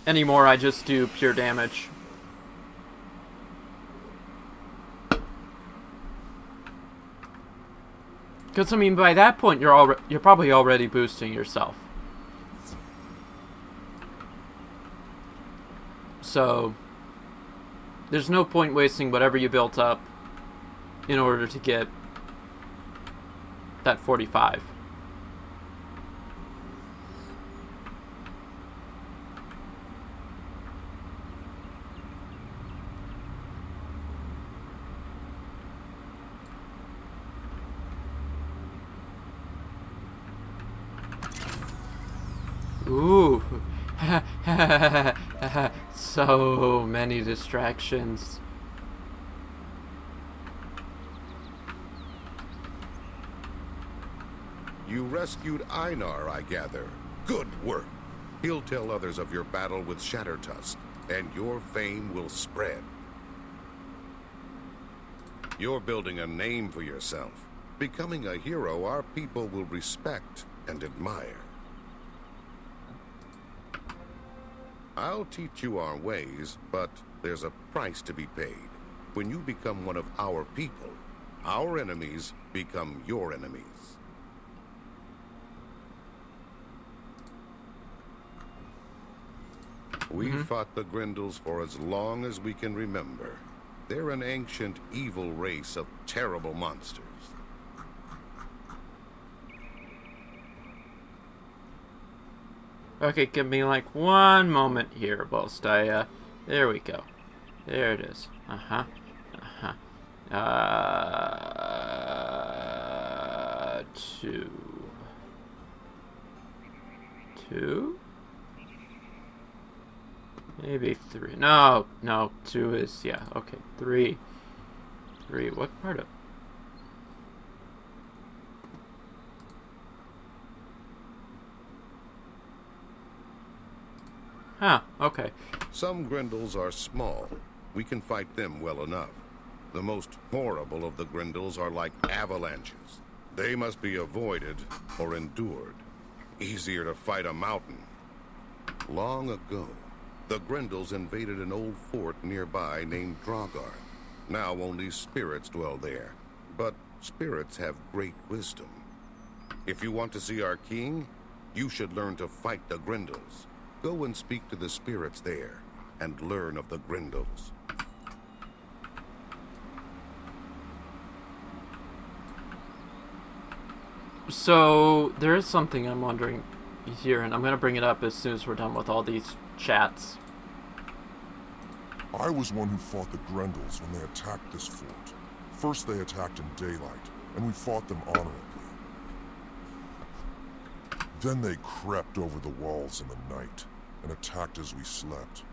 S1: anymore I just do pure damage. Because, I mean, by that point, you're probably already boosting yourself. So, there's no point wasting whatever you built up in order to get that 45. Ooh. So many distractions.
S5: You rescued Einar, I gather. Good work. He'll tell others of your battle with Shattertusk, and your fame will spread. You're building a name for yourself, becoming a hero our people will respect and admire. I'll teach you our ways, but there's a price to be paid. When you become one of our people, our enemies become your enemies. We've fought the Grendels for as long as we can remember. They're an ancient, evil race of terrible monsters.
S1: Okay, give me like one moment here whilst I, there we go. There it is. Two. 2? Maybe 3. No, 2 is, yeah, okay. 3. What part of... Huh, okay.
S5: Some Grendels are small. We can fight them well enough. The most horrible of the Grendels are like avalanches. They must be avoided or endured. Easier to fight a mountain. Long ago, the Grendels invaded an old fort nearby named Drogarth. Now only spirits dwell there. But spirits have great wisdom. If you want to see our king, you should learn to fight the Grendels. Go and speak to the spirits there, and learn of the Grendels.
S1: So, there is something I'm wondering here, and I'm going to bring it up as soon as we're done with all these chats.
S6: I was one who fought the Grendels when they attacked this fort. First they attacked in daylight, and we fought them honorably. Then they crept over the walls in the night, and attacked as we slept.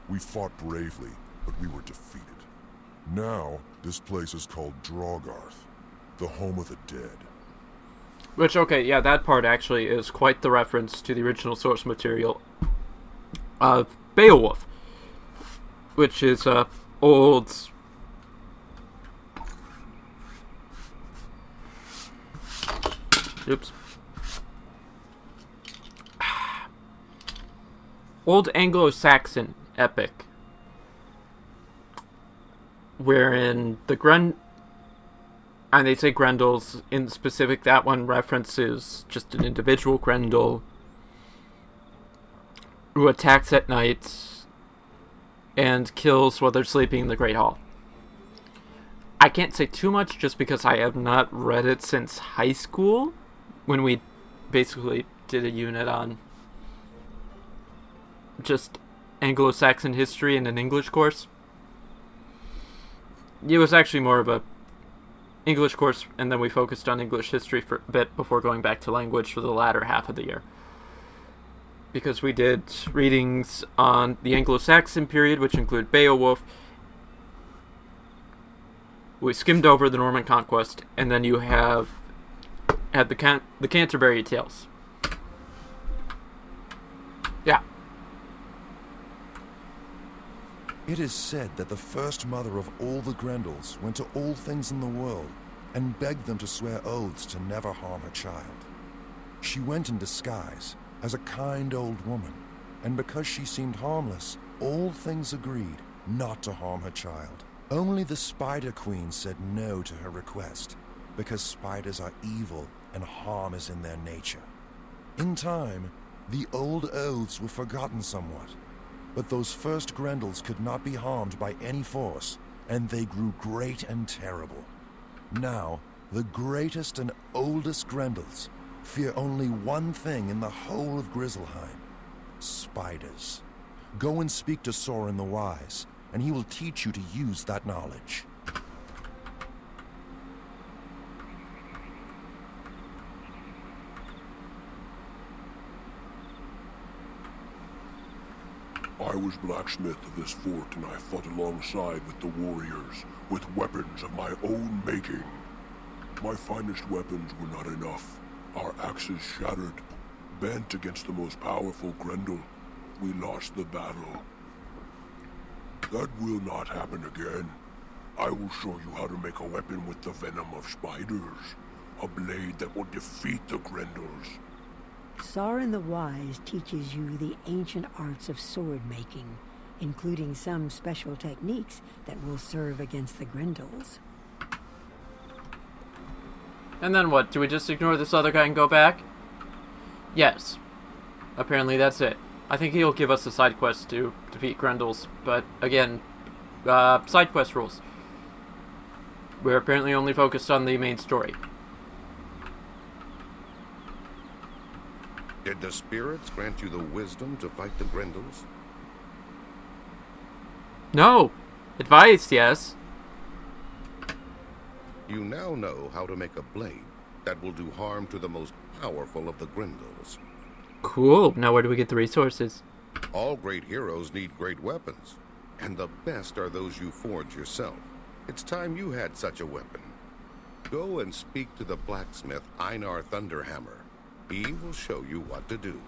S6: We fought bravely, but we were defeated. Now, this place is called Drogarth, the home of the dead.
S1: Which, okay, yeah, that part actually is quite the reference to the original source material of Beowulf, which is old... Oops. Old Anglo-Saxon epic, wherein the and they say Grendels, in specific, that one references just an individual Grendel who attacks at night and kills while they're sleeping in the Great Hall. I can't say too much just because I have not read it since high school, when we basically did a unit on just Anglo-Saxon history in an English course. It was actually more of a English course, and then we focused on English history for a bit before going back to language for the latter half of the year. Because we did readings on the Anglo-Saxon period, which include Beowulf. We skimmed over the Norman Conquest, and then you had the Canterbury Tales. Yeah.
S7: It is said that the first mother of all the Grendels went to all things in the world and begged them to swear oaths to never harm her child. She went in disguise as a kind old woman, and because she seemed harmless, all things agreed not to harm her child. Only the Spider Queen said no to her request, because spiders are evil and harm is in their nature. In time, the old oaths were forgotten somewhat, but those first Grendels could not be harmed by any force, and they grew great and terrible. Now, the greatest and oldest Grendels fear only one thing in the whole of Grizzleheim: spiders. Go and speak to Sorin the Wise, and he will teach you to use that knowledge.
S6: I was blacksmith of this fort, and I fought alongside with the warriors, with weapons of my own making. My finest weapons were not enough. Our axes shattered. Bent against the most powerful Grendel, we lost the battle. That will not happen again. I will show you how to make a weapon with the venom of spiders. A blade that will defeat the Grendels.
S4: Sorin the Wise teaches you the ancient arts of sword making, including some special techniques that will serve against the Grendels.
S1: And then what? Do we just ignore this other guy and go back? Yes. Apparently that's it. I think he'll give us a side quest to defeat Grendels, but again, side quest rules. We're apparently only focused on the main story.
S5: Did the spirits grant you the wisdom to fight the Grendels?
S1: No! Advice, yes.
S5: You now know how to make a blade that will do harm to the most powerful of the Grendels.
S1: Cool. Now where do we get the resources?
S5: All great heroes need great weapons, and the best are those you forge yourself. It's time you had such a weapon. Go and speak to the blacksmith Einar Thunderhammer. He will show you what to do.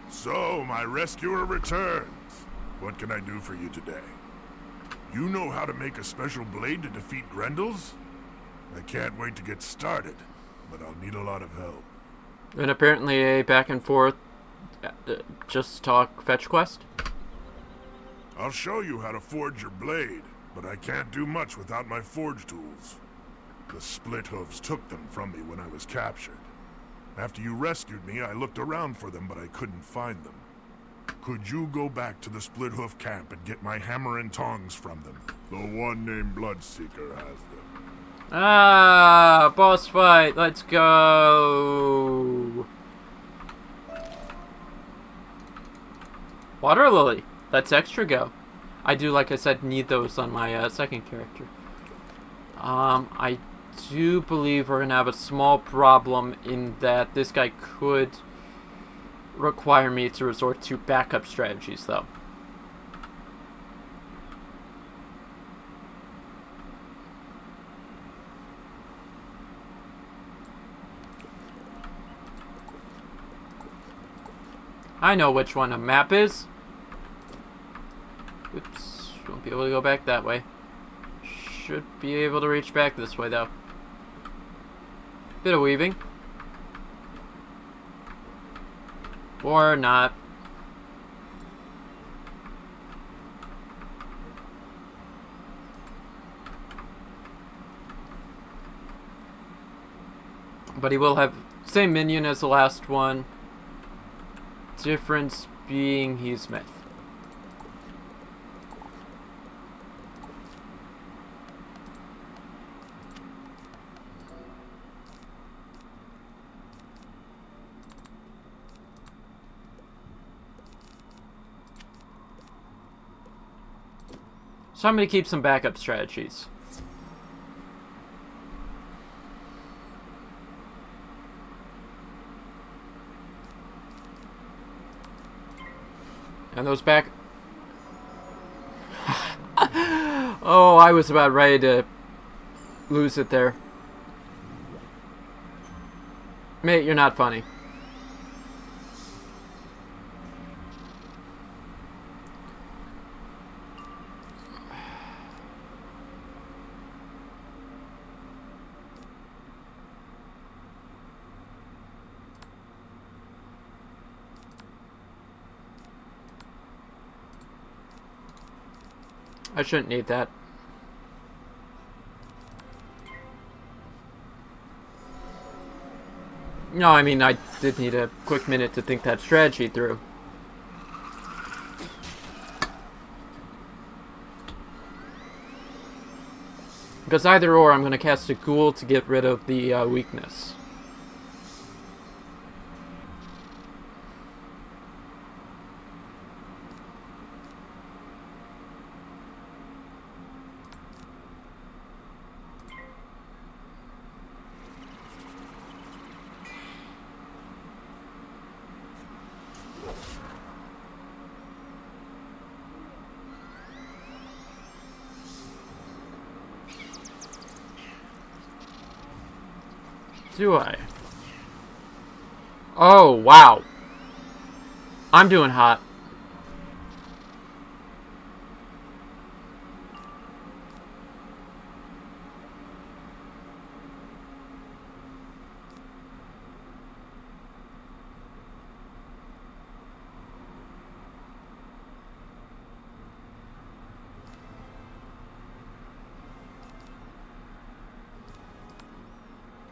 S6: So, my rescuer returns. What can I do for you today? You know how to make a special blade to defeat Grendels? I can't wait to get started, but I'll need a lot of help.
S1: And apparently a back and forth just talk fetch quest.
S6: I'll show you how to forge your blade, but I can't do much without my forge tools. The split hooves took them from me when I was captured. After you rescued me, I looked around for them, but I couldn't find them. Could you go back to the split hoof camp and get my hammer and tongs from them? The one named Bloodseeker has them.
S1: Ah, boss fight. Let's go. Water lily. Let's extra go. I do, like I said, need those on my second character. I do believe we're gonna have a small problem in that this guy could require me to resort to backup strategies, though. I know which one a map is. Oops, won't be able to go back that way. Should be able to reach back this way, though. Bit of weaving. Or not. But he will have same minion as the last one. Difference being he's myth. So I'm going to keep some backup strategies. And those back... Oh, I was about ready to lose it there. Mate, you're not funny. I shouldn't need that. No, I mean, I did need a quick minute to think that strategy through. Because either or, I'm going to cast a ghoul to get rid of the weakness. Do I? Oh, wow. I'm doing hot.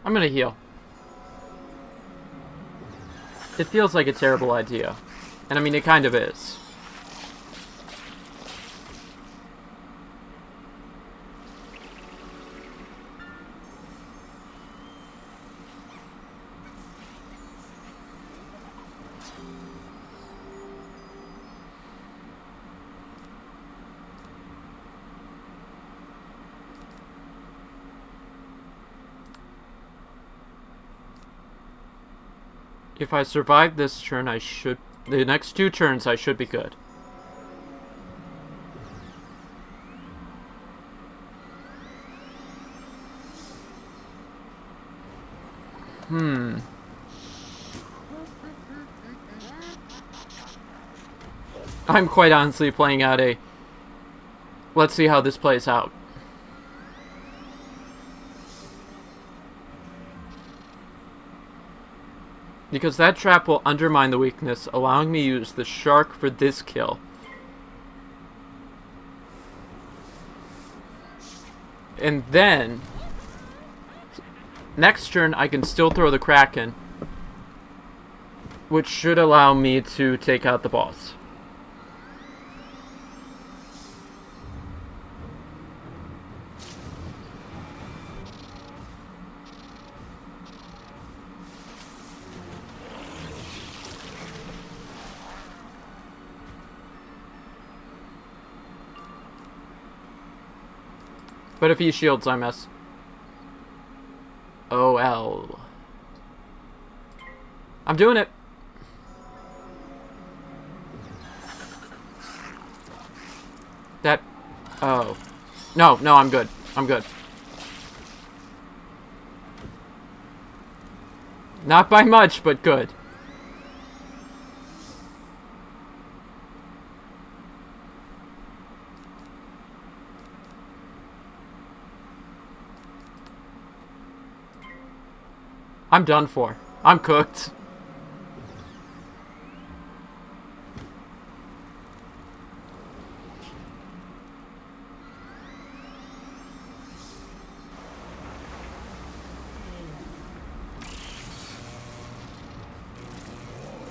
S1: I'm gonna heal. It feels like a terrible idea. And I mean, it kind of is. If I survive this turn, I should... The next 2 turns, I should be good. I'm quite honestly playing out a... Let's see how this plays out. Because that trap will undermine the weakness, allowing me to use the shark for this kill. And then, next turn I can still throw the Kraken, which should allow me to take out the boss. But if he shields, I miss. OL. I'm doing it. That... Oh. No, I'm good. I'm good. Not by much, but good. I'm done for. I'm cooked.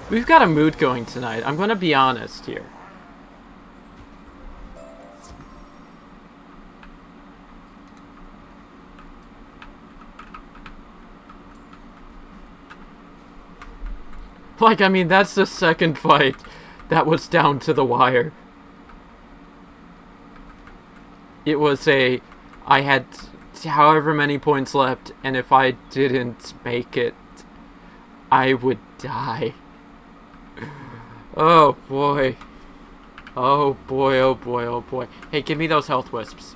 S1: We've got a mood going tonight. I'm gonna be honest here. Like, I mean, that's the second fight that was down to the wire. It was I had however many points left, and if I didn't make it, I would die. Oh boy. Oh boy, oh boy, oh boy. Hey, give me those health wisps.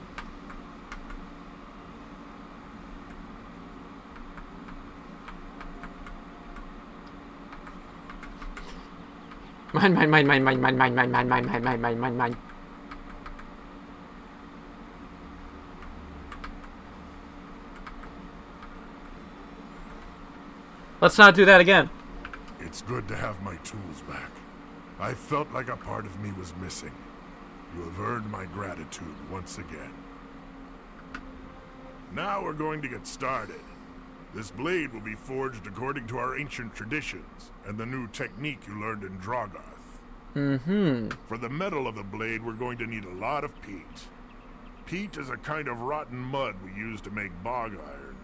S1: Mine. Let's not do that again.
S6: It's good to have my tools back. I felt like a part of me was missing. You have earned my gratitude once again. Now we're going to get started. This blade will be forged according to our ancient traditions and the new technique you learned in Drogoth. For the metal of the blade, we're going to need a lot of peat. Peat is a kind of rotten mud we use to make bog iron.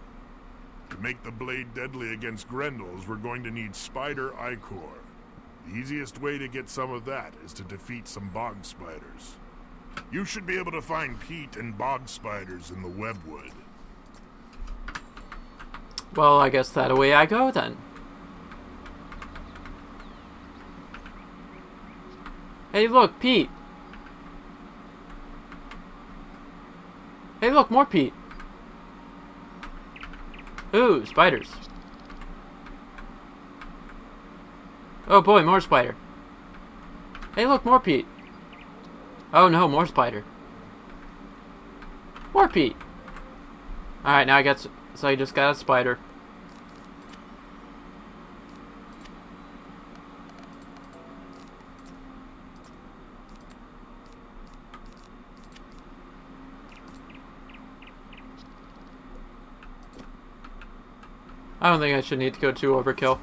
S6: To make the blade deadly against Grendels, we're going to need spider ichor. The easiest way to get some of that is to defeat some bog spiders. You should be able to find peat and bog spiders in the webwood.
S1: Well, I guess that away I go then. Hey, look, Pete. Hey, look, more Pete. Ooh, spiders. Oh boy, more spider. Hey, look, more Pete. Oh no, more spider. More Pete. Alright, now I got... So I just got a spider. I don't think I should need to go too overkill.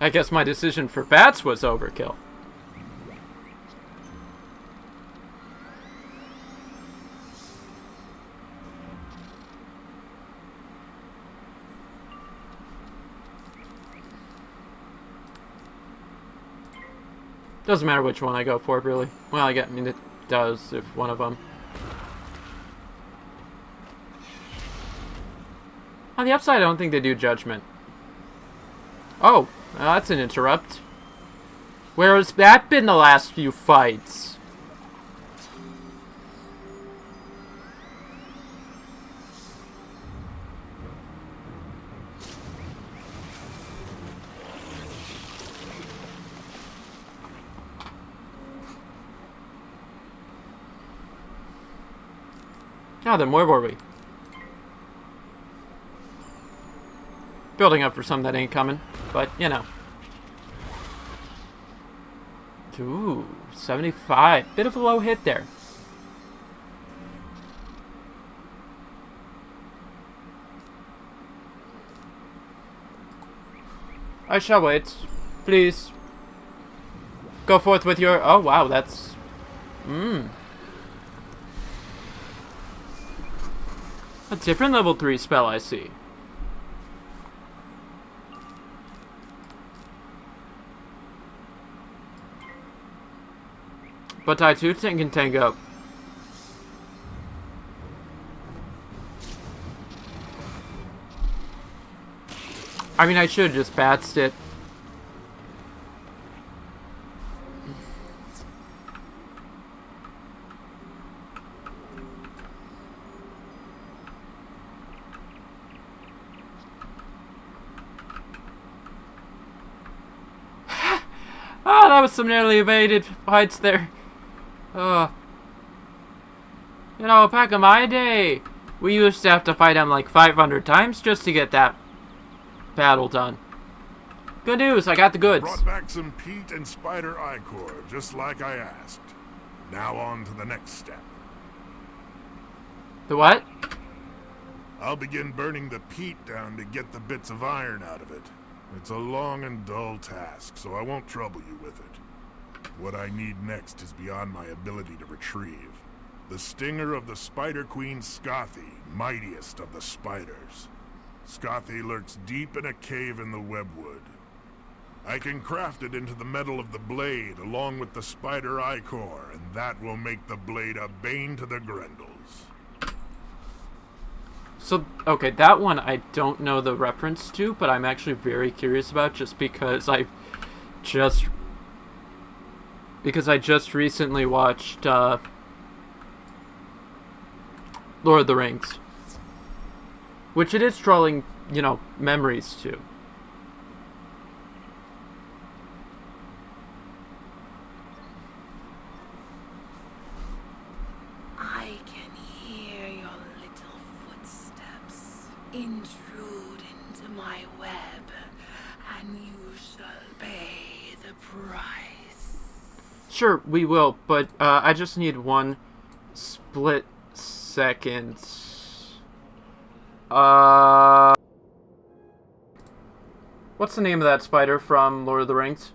S1: I guess my decision for bats was overkill. Doesn't matter which one I go for, really. Well, I mean, it does if one of them. On the upside, I don't think they do judgment. Oh, that's an interrupt. Where has that been the last few fights? Now then, where were we? Building up for something that ain't coming, but, you know. Ooh, 75. Bit of a low hit there. I shall wait. Please. Go forth with your... Oh, wow, that's... A different level 3 spell, I see. But I too can tank up. I mean, I should have just batsed it. Oh, that was some nearly evaded fights there. You know, back in my day, we used to have to fight him like 500 times just to get that battle done. Good news, I got the goods.
S6: Brought back some peat and spider ichor, just like I asked. Now on to the next step.
S1: The what?
S6: I'll begin burning the peat down to get the bits of iron out of it. It's a long and dull task, so I won't trouble you with it. What I need next is beyond my ability to retrieve. The stinger of the Spider Queen Skathi, mightiest of the spiders. Skathi lurks deep in a cave in the webwood. I can craft it into the metal of the blade along with the spider ichor, and that will make the blade a bane to the Grendels.
S1: So, okay, that one I don't know the reference to, but I'm actually very curious about just because I just recently watched Lord of the Rings, which it is drawing, you know, memories to.
S8: I can hear your little footsteps intrude into my web, and you shall pay the price.
S1: Sure, we will, but I just need one split second. What's the name of that spider from Lord of the Rings?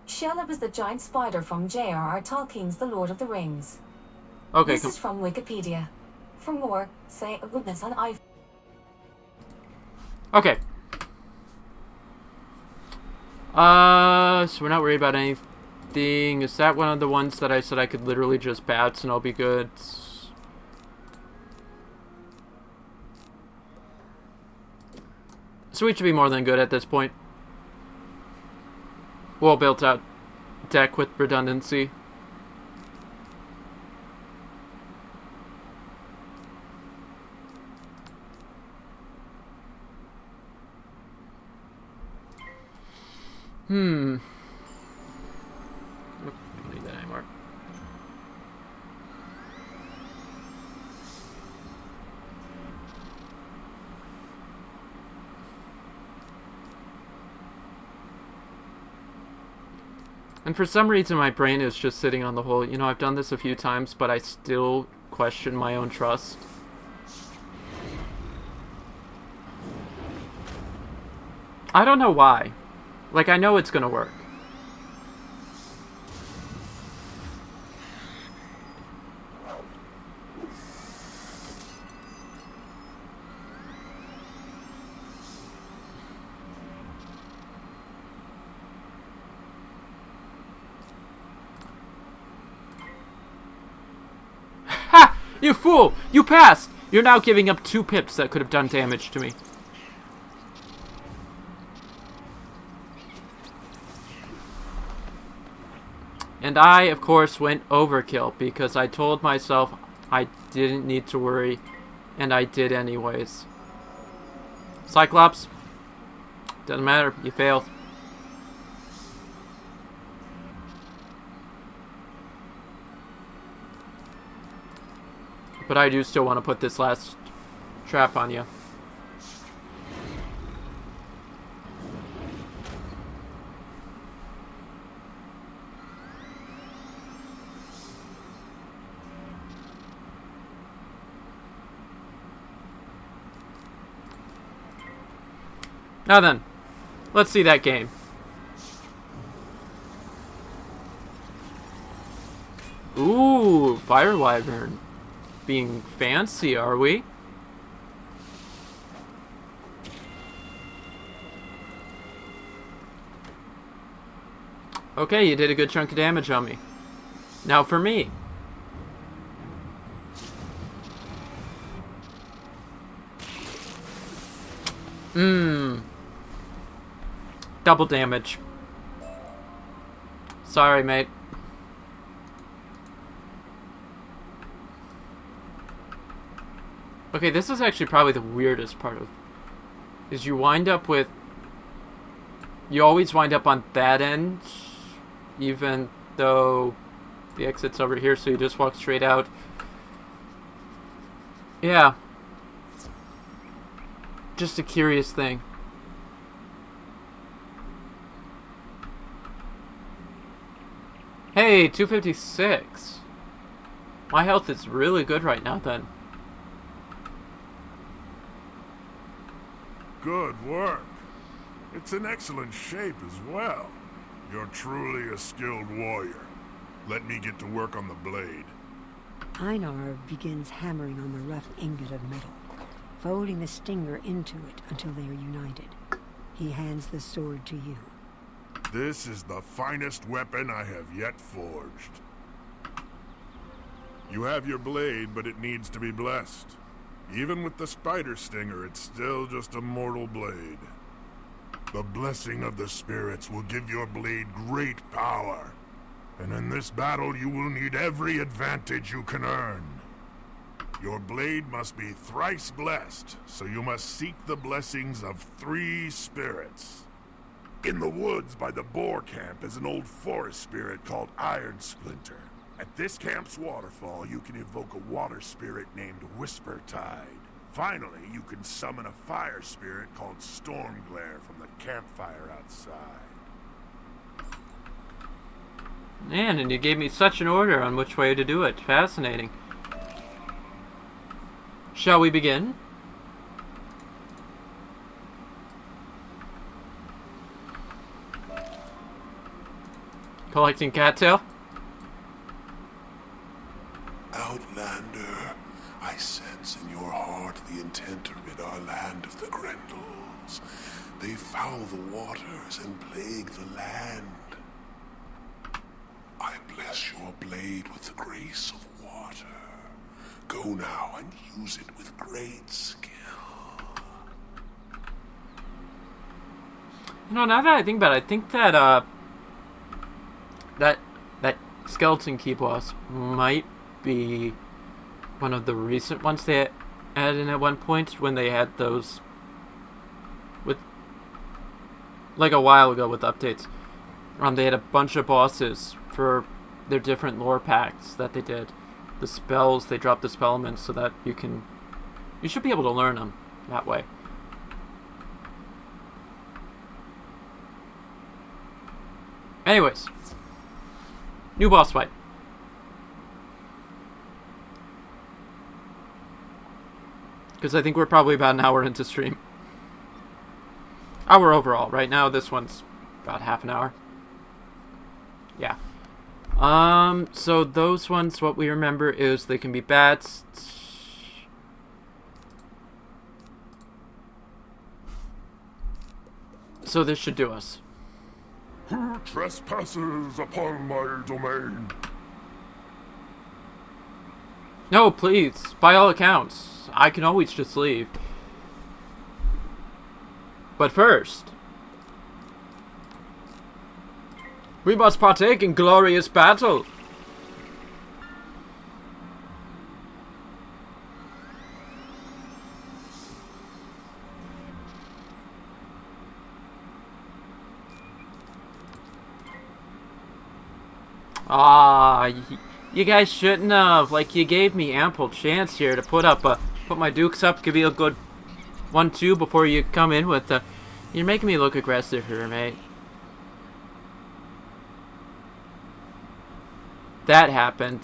S9: Skellek is the giant spider from J.R.R. Tolkien's The Lord of the Rings.
S1: Okay,
S9: This is from Wikipedia. For more, say goodness on I.
S1: Okay. So we're not worried about anything. Is that one of the ones that I said I could literally just bats and I'll be good? So we should be more than good at this point. Well built out deck with redundancy. Don't need that anymore. And for some reason my brain is just sitting on the whole, you know, I've done this a few times, but I still question my own trust. I don't know why. Like, I know it's gonna work. You fool! You passed! You're now giving up 2 pips that could have done damage to me. And I, of course, went overkill because I told myself I didn't need to worry, and I did anyways. Cyclops, doesn't matter, you failed. But I do still want to put this last trap on you. Now then, let's see that game. Ooh, Fire Wyvern. Being fancy, are we? Okay, you did a good chunk of damage on me. Now for me. Double damage. Sorry, mate. Okay, this is actually probably the weirdest part of... is you wind up with... you always wind up on that end, even though the exit's over here, so you just walk straight out. Yeah. Just a curious thing. Hey, 256. My health is really good right now, then.
S6: Good work. It's in excellent shape as well. You're truly a skilled warrior. Let me get to work on the blade.
S4: Einar begins hammering on the rough ingot of metal, folding the stinger into it until they are united. He hands the sword to you.
S6: This is the finest weapon I have yet forged. You have your blade, but it needs to be blessed. Even with the spider stinger, it's still just a mortal blade. The blessing of the spirits will give your blade great power. And in this battle, you will need every advantage you can earn. Your blade must be thrice blessed, so you must seek the blessings of 3 spirits. In the woods by the Boar camp is an old forest spirit called Ironsplitter. At this camp's waterfall, you can evoke a water spirit named Whispertide. Finally, you can summon a fire spirit called Stormglare from the campfire outside.
S1: Man, and you gave me such an order on which way to do it. Fascinating. Shall we begin? Collecting cattail?
S10: Outlander, I sense in your heart the intent to rid our land of the Grendels. They foul the waters and plague the land. I bless your blade with the grace of water. Go now and use it with great skill.
S1: You know, now that I think about it, I think that, that skeleton key boss might be one of the recent ones they added in at one point when they had those with, like a while ago with updates. They had a bunch of bosses for their different lore packs that they did. The spells, they dropped the spell elements so that you should be able to learn them that way. Anyways, new boss fight. Because I think we're probably about an hour into stream. Hour overall. Right now, this one's about half an hour. Yeah. So those ones, what we remember is they can be bats. So this should do us.
S6: Who trespasses upon my domain?
S1: No, please. By all accounts, I can always just leave. But first, we must partake in glorious battle. Ah, you guys shouldn't have. Like, you gave me ample chance here to put my dukes up, give you a good 1-2 before you come in with the... You're making me look aggressive here, mate. That happened.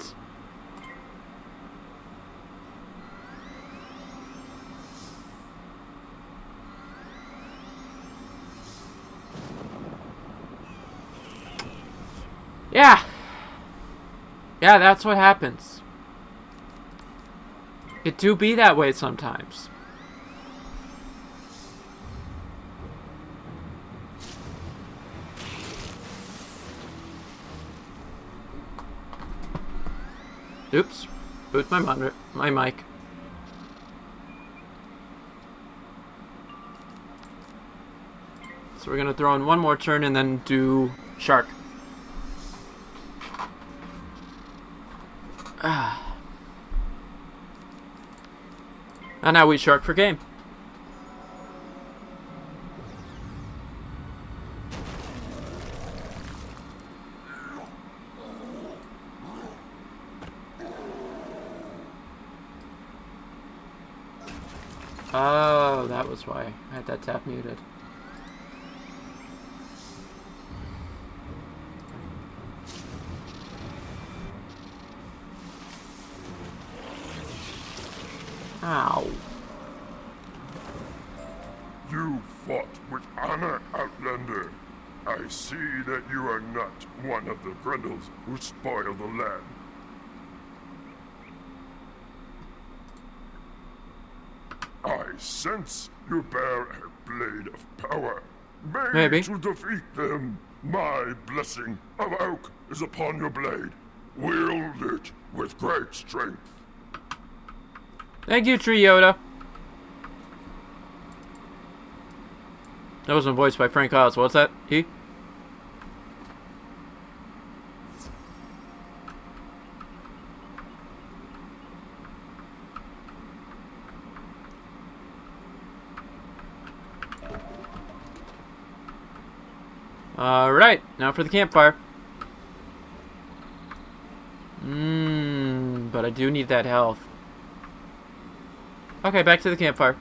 S1: Yeah. Yeah, that's what happens. It do be that way sometimes. Oops. Boot my mic. So we're gonna throw in one more turn and then do shark. And now we shark for game. Oh, that was why I had that tap muted. Ow.
S6: You fought with honor, Outlander. I see that you are not one of the Grendels who spoil the land. I sense you bear a blade of power.
S1: Maybe.
S6: To defeat them, my blessing of oak is upon your blade. Wield it with great strength.
S1: Thank you, Tree Yoda. That wasn't voiced by Frank Oz. What's that? He? Alright, now for the campfire. But I do need that health. Okay, back to the campfire.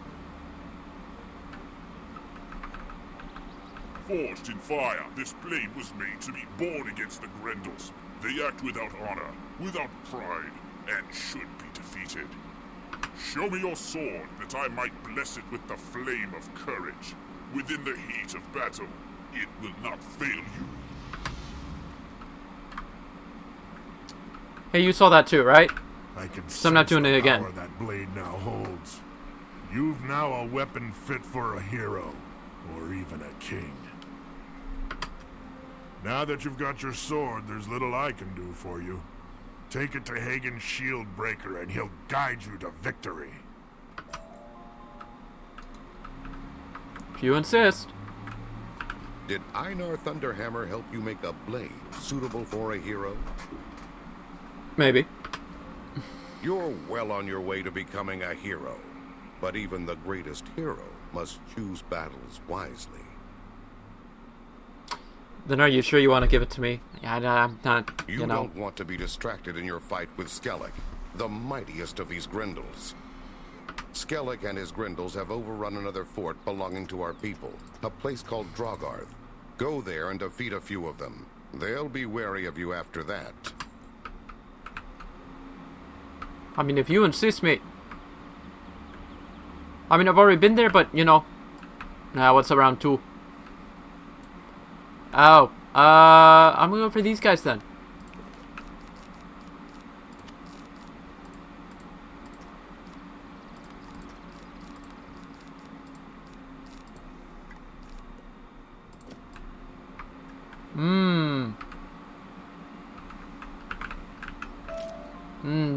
S6: Forged in fire, this blade was made to be born against the Grendels. They act without honor, without pride, and should be defeated. Show me your sword, that I might bless it with the flame of courage. Within the heat of battle, it will not fail you.
S1: Hey, you saw that too, right?
S6: I can
S1: So I'm not doing it again.
S6: That blade now holds. You've now a weapon fit for a hero, or even a king. Now that you've got your sword, there's little I can do for you. Take it to Hugin Shieldbreaker and he'll guide you to victory.
S1: If you insist.
S5: Did Einar Thunderhammer help you make a blade suitable for a hero?
S1: Maybe.
S5: You're well on your way to becoming a hero. But even the greatest hero must choose battles wisely.
S1: Then are you sure you want to give it to me? Yeah, I'm not,
S5: You don't want to be distracted in your fight with Skellek, the mightiest of these Grendels. Skellek and his Grendels have overrun another fort belonging to our people, a place called Drogarth. Go there and defeat a few of them. They'll be wary of you after that.
S1: I mean, if you insist, mate. I mean, I've already been there, but, you know. Now, what's around 2? Oh. I'm gonna go for these guys, then.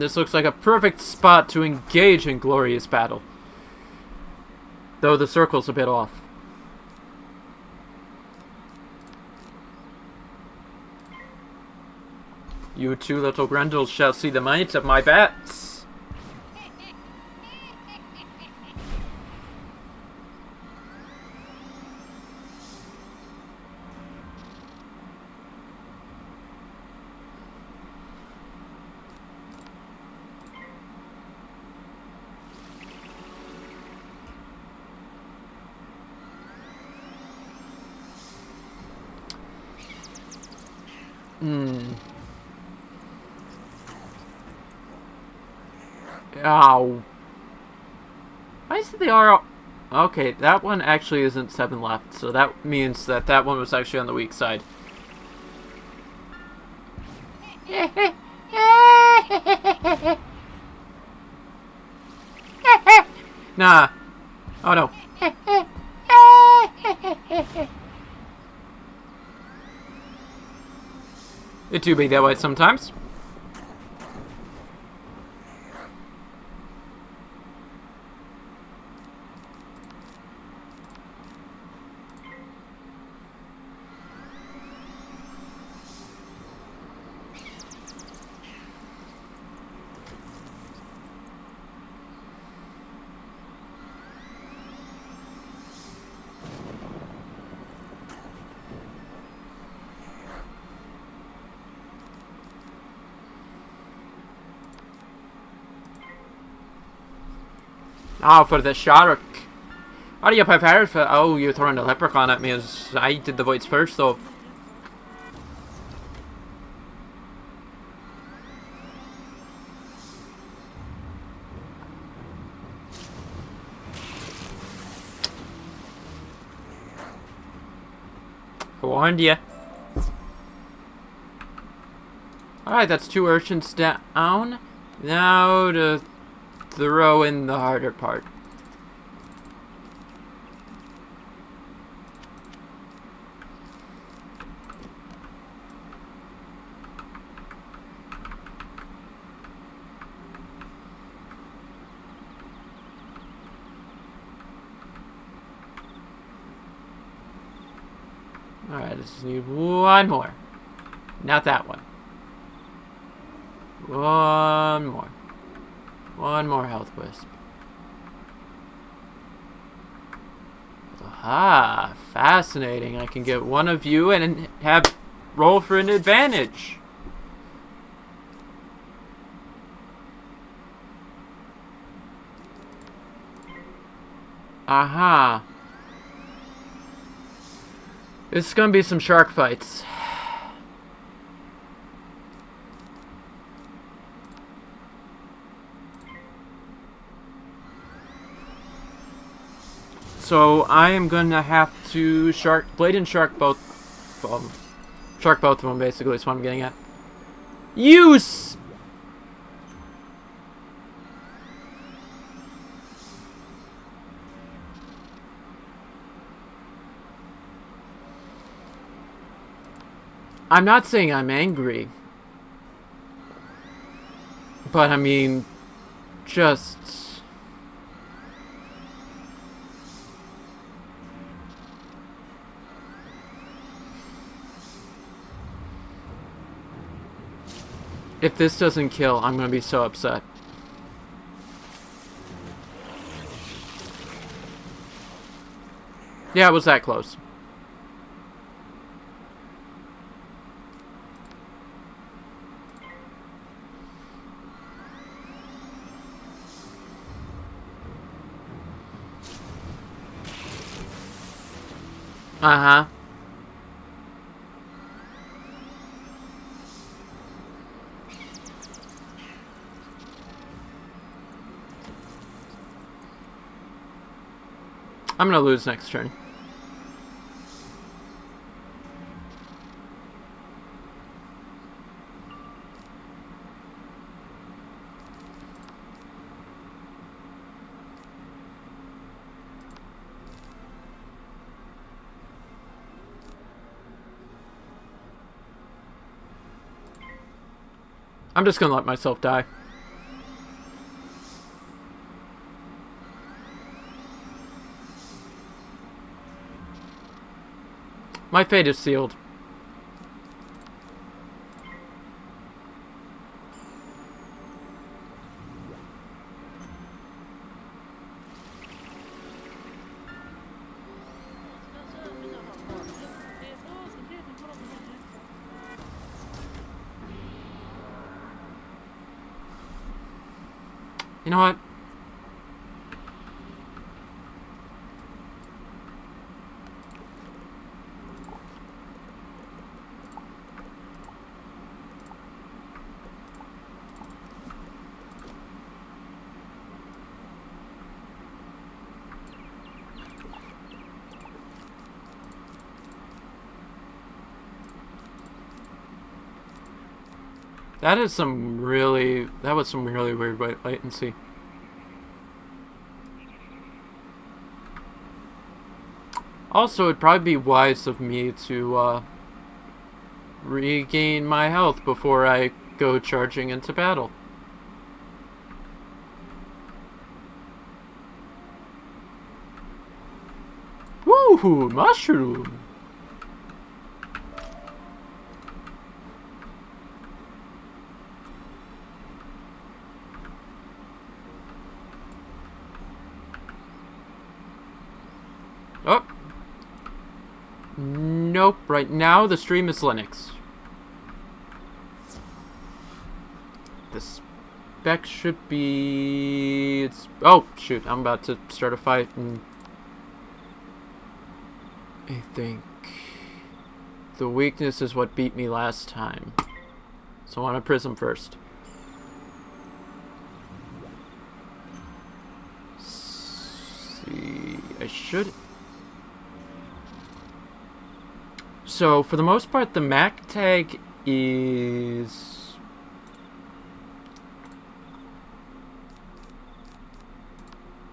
S1: this looks like a perfect spot to engage in glorious battle. Though the circle's a bit off. You two little Grendels shall see the might of my bats. Ow. Why is it they are... Okay, that one actually isn't 7 left, so that means that that one was actually on the weak side. Nah. Oh no. It do be that way sometimes. Oh, for the shark. Are you prepared for... Oh, you're throwing the leprechaun at me as I did the voids first, though. I warned you. Alright, that's 2 urchins down. Now to throw in the harder part. Alright, I just need one more. Not that one. One more. One more health wisp. Aha, fascinating. I can get one of you and have roll for an advantage. Aha. This is gonna be some shark fights. So I am gonna have to blade and shark both of them basically is what I'm getting at. Use. I'm not saying I'm angry, but I mean, just... If this doesn't kill, I'm gonna be so upset. Yeah, it was that close. Uh-huh. I'm gonna lose next turn. I'm just gonna let myself die. My fate is sealed. You know what? That was some really weird latency. Also, it'd probably be wise of me to regain my health before I go charging into battle. Woohoo! Mushroom! Oh! Nope, right now the stream is Linux. The spec should be... Oh, shoot, I'm about to start a fight and... I think... the weakness is what beat me last time. So I want to prism first. See... I should... So, for the most part, the Mac tag is...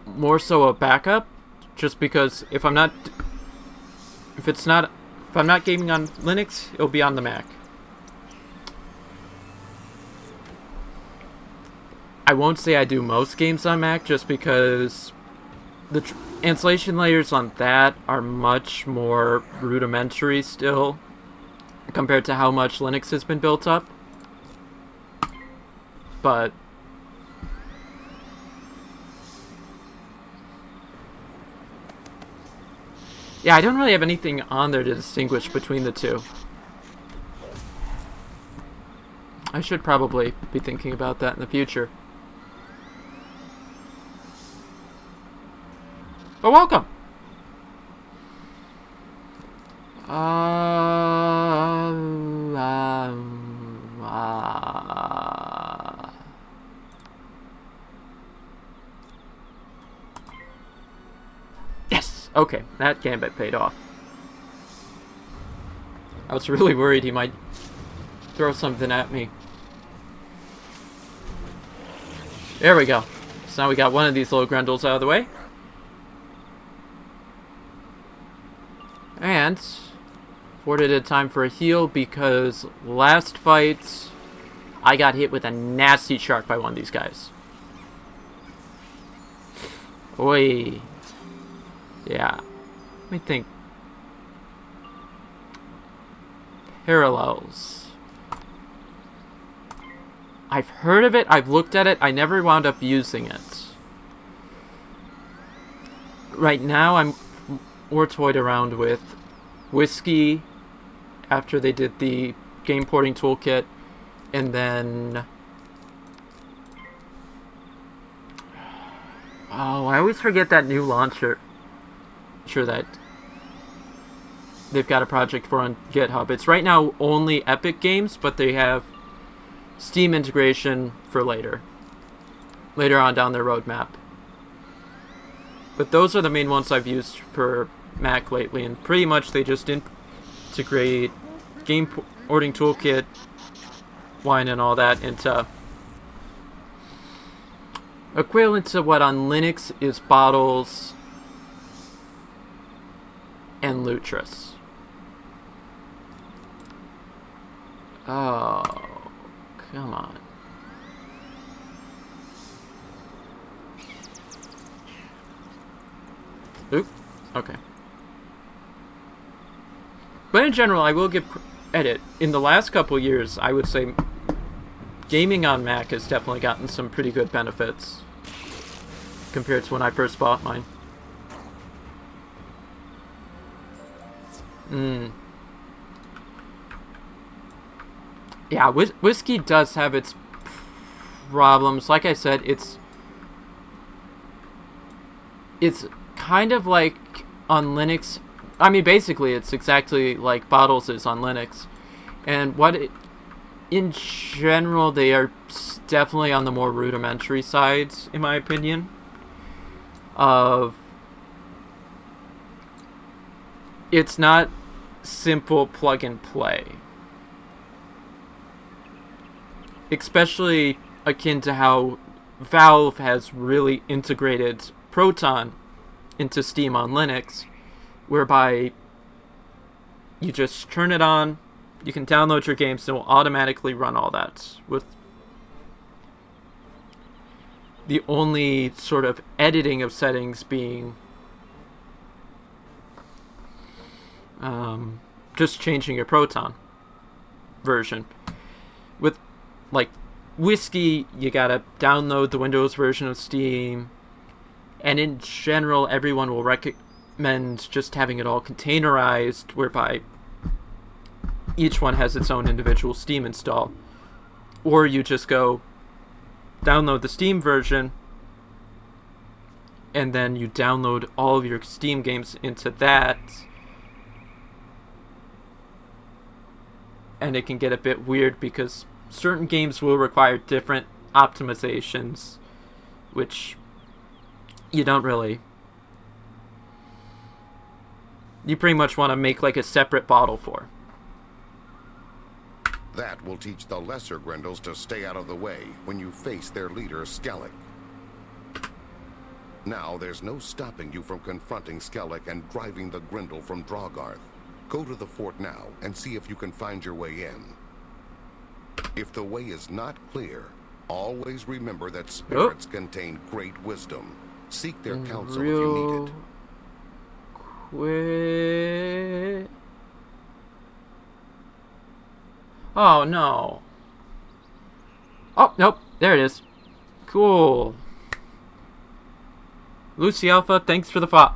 S1: more so a backup, just because if I'm not gaming on Linux, it'll be on the Mac. I won't say I do most games on Mac, just because the installation layers on that are much more rudimentary still compared to how much Linux has been built up. But yeah, I don't really have anything on there to distinguish between the two. I should probably be thinking about that in the future. But welcome! Yes! Okay, that gambit paid off. I was really worried he might throw something at me. There we go. So now we got one of these little Grendels out of the way. And afforded a time for a heal because last fight I got hit with a nasty shark by one of these guys. Oi. Yeah. Let me think. Parallels. I've heard of it, I've looked at it, I never wound up using it. Right now I'm more toyed around with Wizard101 after they did the game porting toolkit, and then oh, I always forget that new launcher that they've got a project for on GitHub. It's right now only Epic Games, but they have Steam integration for later on down their roadmap. But those are the main ones I've used for Mac lately, and pretty much they just integrate game porting toolkit, wine and all that into equivalent to what on Linux is Bottles and Lutris. Oh, come on. Oop. Okay. But in general, I will give credit. In the last couple years, I would say gaming on Mac has definitely gotten some pretty good benefits compared to when I first bought mine. Yeah, Whiskey does have its problems. Like I said, it's kind of like on Linux. I mean, basically, it's exactly like Bottles is on Linux. And in general, they are definitely on the more rudimentary sides, in my opinion, of it's not simple plug and play. Especially akin to how Valve has really integrated Proton into Steam on Linux, whereby you just turn it on, you can download your games, and it will automatically run all that, with the only sort of editing of settings being just changing your Proton version. With like Whiskey, you gotta download the Windows version of Steam, and in general, everyone will recommend just having it all containerized, whereby each one has its own individual Steam install. Or you just go download the Steam version, and then you download all of your Steam games into that. And it can get a bit weird because certain games will require different optimizations, which you don't really... You pretty much want to make like a separate bottle for.
S5: That will teach the lesser Grendels to stay out of the way when you face their leader, Skellek. Now, there's no stopping you from confronting Skellek and driving the Grendel from Draugr. Go to the fort now and see if you can find your way in. If the way is not clear, always remember that spirits contain great wisdom. Seek their counsel if you need it.
S1: Quit. Oh no. Oh, nope. There it is. Cool. Lucy Alpha, thanks for the follow.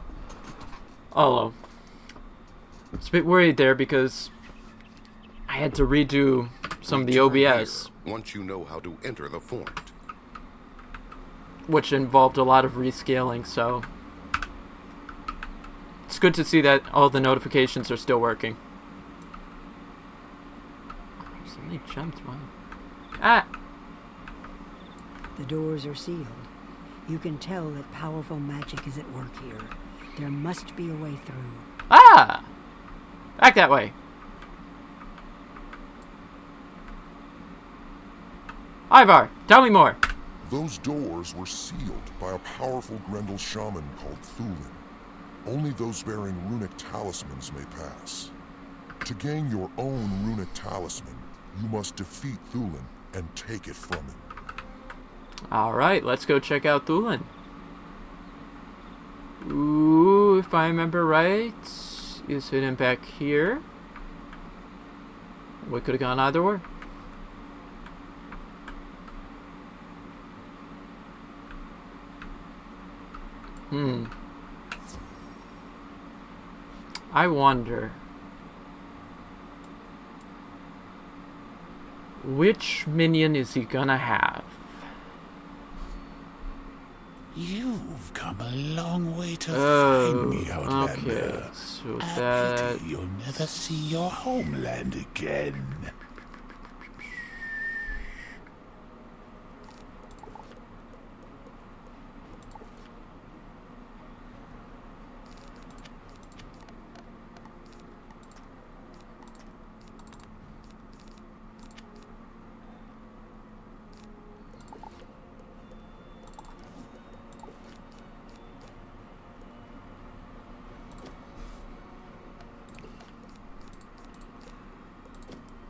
S1: I was a bit worried there because I had to redo some of the OBS.
S5: Once you know how to enter the fort.
S1: Which involved a lot of rescaling, so it's good to see that all the notifications are still working. Somebody jumped one. Ah!
S4: The doors are sealed. You can tell that powerful magic is at work here. There must be a way through.
S1: Ah! Back that way. Ivar, tell me more.
S6: Those doors were sealed by a powerful Grendel shaman called Thulinn. Only those bearing runic talismans may pass. To gain your own runic talisman, you must defeat Thulinn and take it from him.
S1: Alright, let's go check out Thulinn. Ooh, if I remember right, is hidden back here. We could have gone either way. I wonder which minion is he gonna have?
S10: You've come a long way to find me, Outlander.
S1: Okay, so that...
S10: You'll never see your homeland again.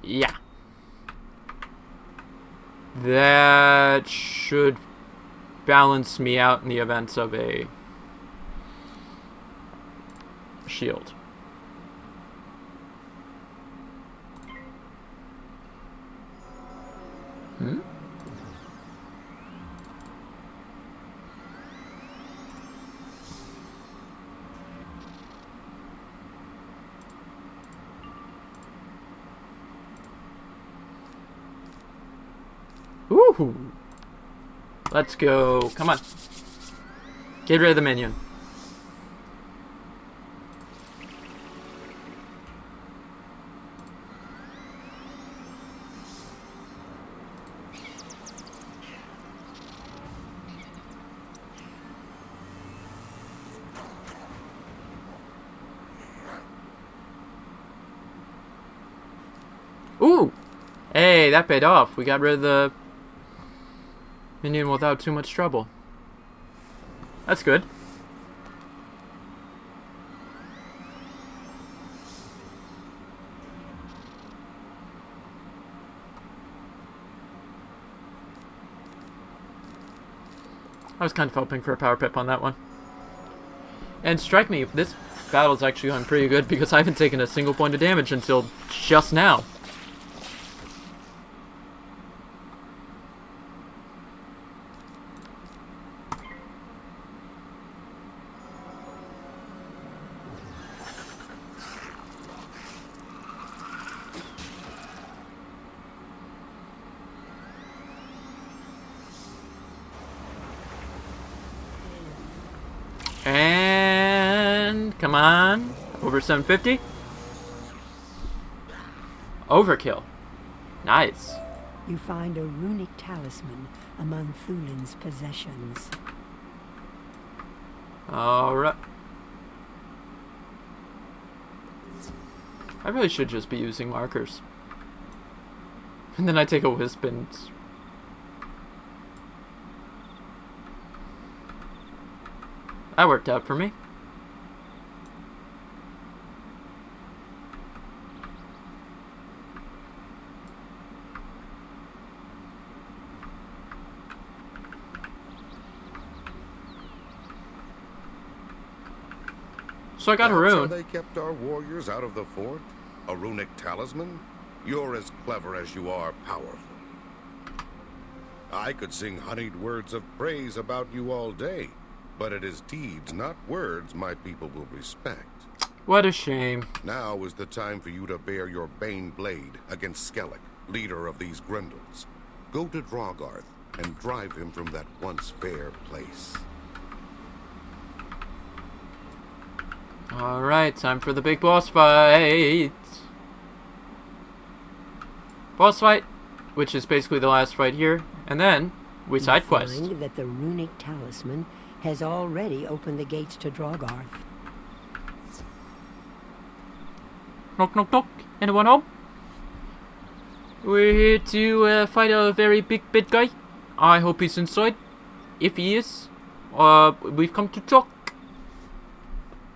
S1: Yeah. That should balance me out in the event of a shield. Ooh. Let's go. Come on. Get rid of the minion. Ooh! Hey, that paid off. We got rid of the minion without too much trouble. That's good. I was kind of hoping for a power pip on that one. And strike me, this battle's actually going pretty good because I haven't taken a single point of damage until just now. And come on, over 750. Overkill. Nice.
S4: You find a runic talisman among Thulinn's possessions.
S1: Alright. I really should just be using markers. And then I take a wisp and... That worked out for me. So I got a rune.
S5: That's how they kept our warriors out of the fort? A runic talisman? You're as clever as you are powerful. I could sing honeyed words of praise about you all day, but it is deeds, not words, my people will respect.
S1: What a shame.
S5: Now is the time for you to bear your bane blade against Skellek, leader of these Grendels. Go to Drogarth and drive him from that once fair place.
S1: Alright, time for the big boss fight. Boss fight, which is basically the last fight here, and then we side quest.
S4: You find that the runic talisman has already opened the gates to Drogarth.
S1: Knock, knock, knock. Anyone home? We're here to fight a very big bad guy. I hope he's inside. If he is, we've come to talk.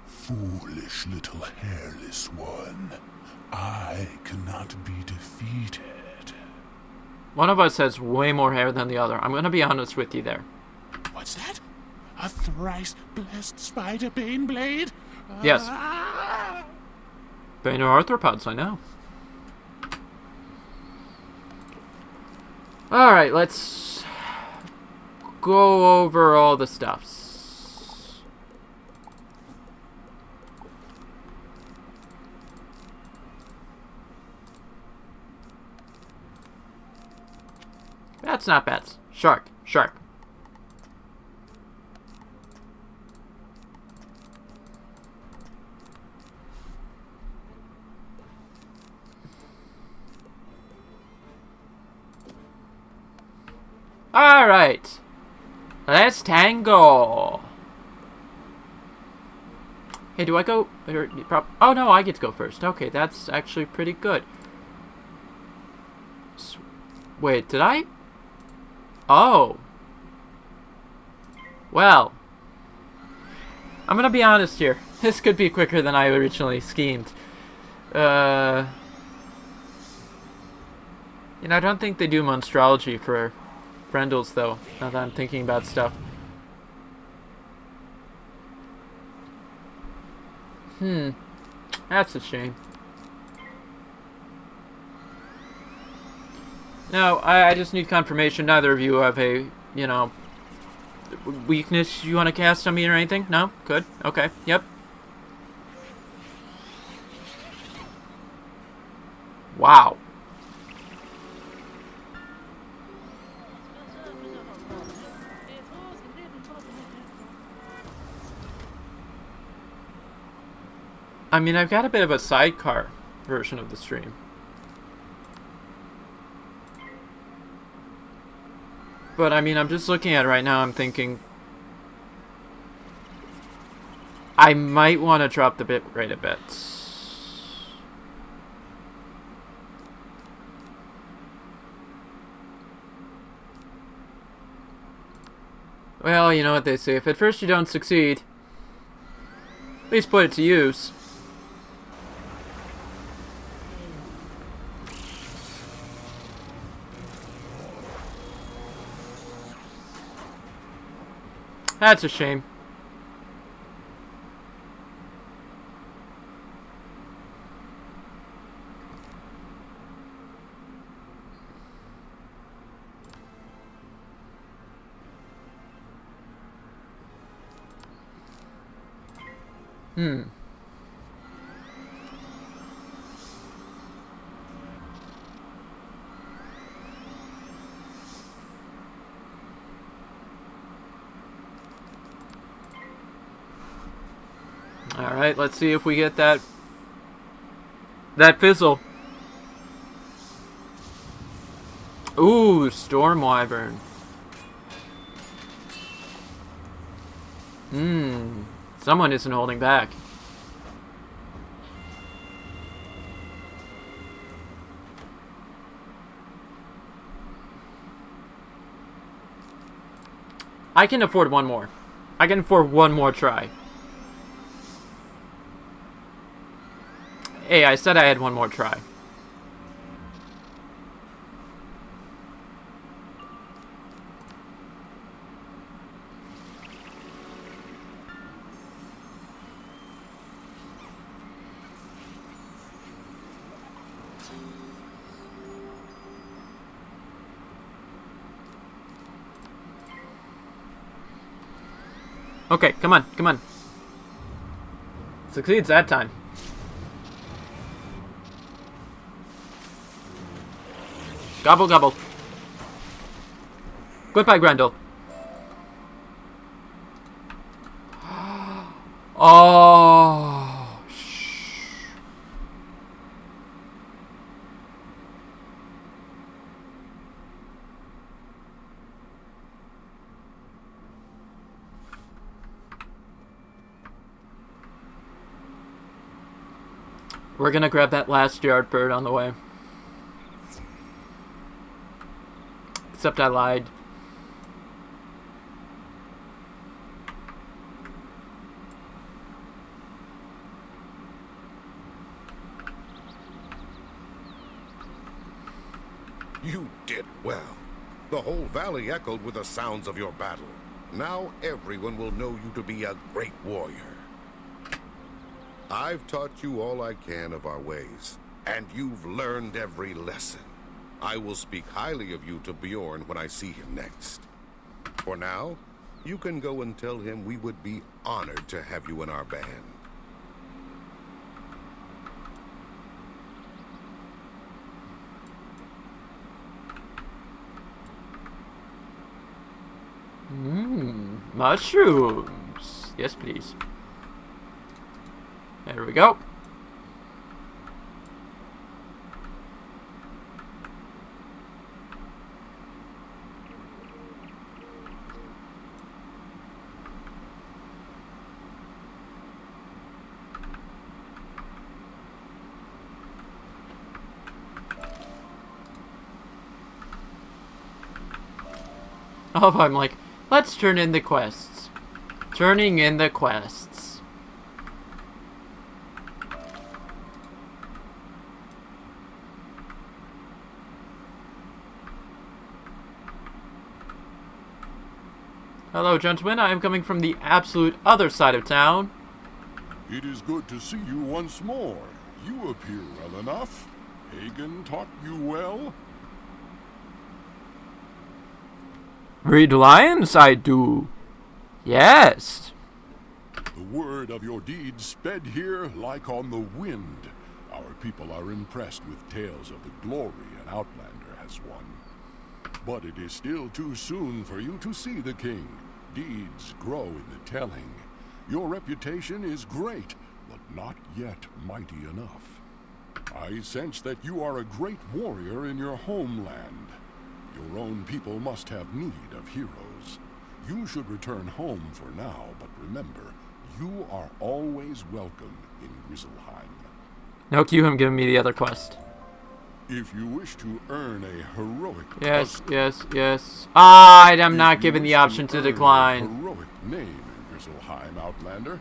S6: Foolish little hairless one. I cannot be defeated.
S1: One of us has way more hair than the other. I'm gonna be honest with you there.
S6: What's that? A thrice blessed spider bane blade?
S1: Yes. Bane are arthropods, I know. Alright, let's go over all the stuffs. That's not bats. Shark. Shark. Alright. Let's tango. Hey, do I go? Oh no, I get to go first. Okay, that's actually pretty good. Wait, did I? Oh. Well. I'm gonna be honest here. This could be quicker than I originally schemed. You know, I don't think they do monstrology for Grendels, though, now that I'm thinking about stuff. That's a shame. No, I just need confirmation. Neither of you have a, you know, weakness you want to cast on me or anything? No? Good. Okay. Yep. Wow. I mean, I've got a bit of a sidecar version of the stream. But I mean, I'm just looking at it right now, I'm thinking I might want to drop the bitrate a bit. Well, you know what they say, if at first you don't succeed, at least put it to use. That's a shame. Alright, let's see if we get that fizzle. Ooh, Storm Wyvern. Someone isn't holding back. I can afford one more. I can afford one more try. Hey, I said I had one more try. Okay, come on, come on. Succeeds that time. Gobble, gobble. Goodbye, Grendel. Oh, we're gonna grab that last yard bird on the way. Except I lied.
S5: You did well. The whole valley echoed with the sounds of your battle. Now everyone will know you to be a great warrior. I've taught you all I can of our ways, and you've learned every lesson. I will speak highly of you to Bjorn when I see him next. For now, you can go and tell him we would be honored to have you in our band.
S1: Mushrooms. Yes, please. There we go. Oh, I'm like, let's turn in the quests. Turning in the quests. Hello, gentlemen. I am coming from the absolute other side of town.
S3: It is good to see you once more. You appear well enough. Hugin taught you well?
S1: Read lions, I do. Yes.
S3: The word of your deeds sped here like on the wind. Our people are impressed with tales of the glory an Outlander has won. But it is still too soon for you to see the king. Deeds grow in the telling. Your reputation is great, but not yet mighty enough. I sense that you are a great warrior in your homeland. Your own people must have need of heroes. You should return home for now, but remember, you are always welcome in Grizzleheim.
S1: No cue him giving me the other quest.
S3: If you wish to earn a heroic...
S1: Yes. I'm not given the option to decline.
S3: A heroic name in Grizzleheim, Outlander.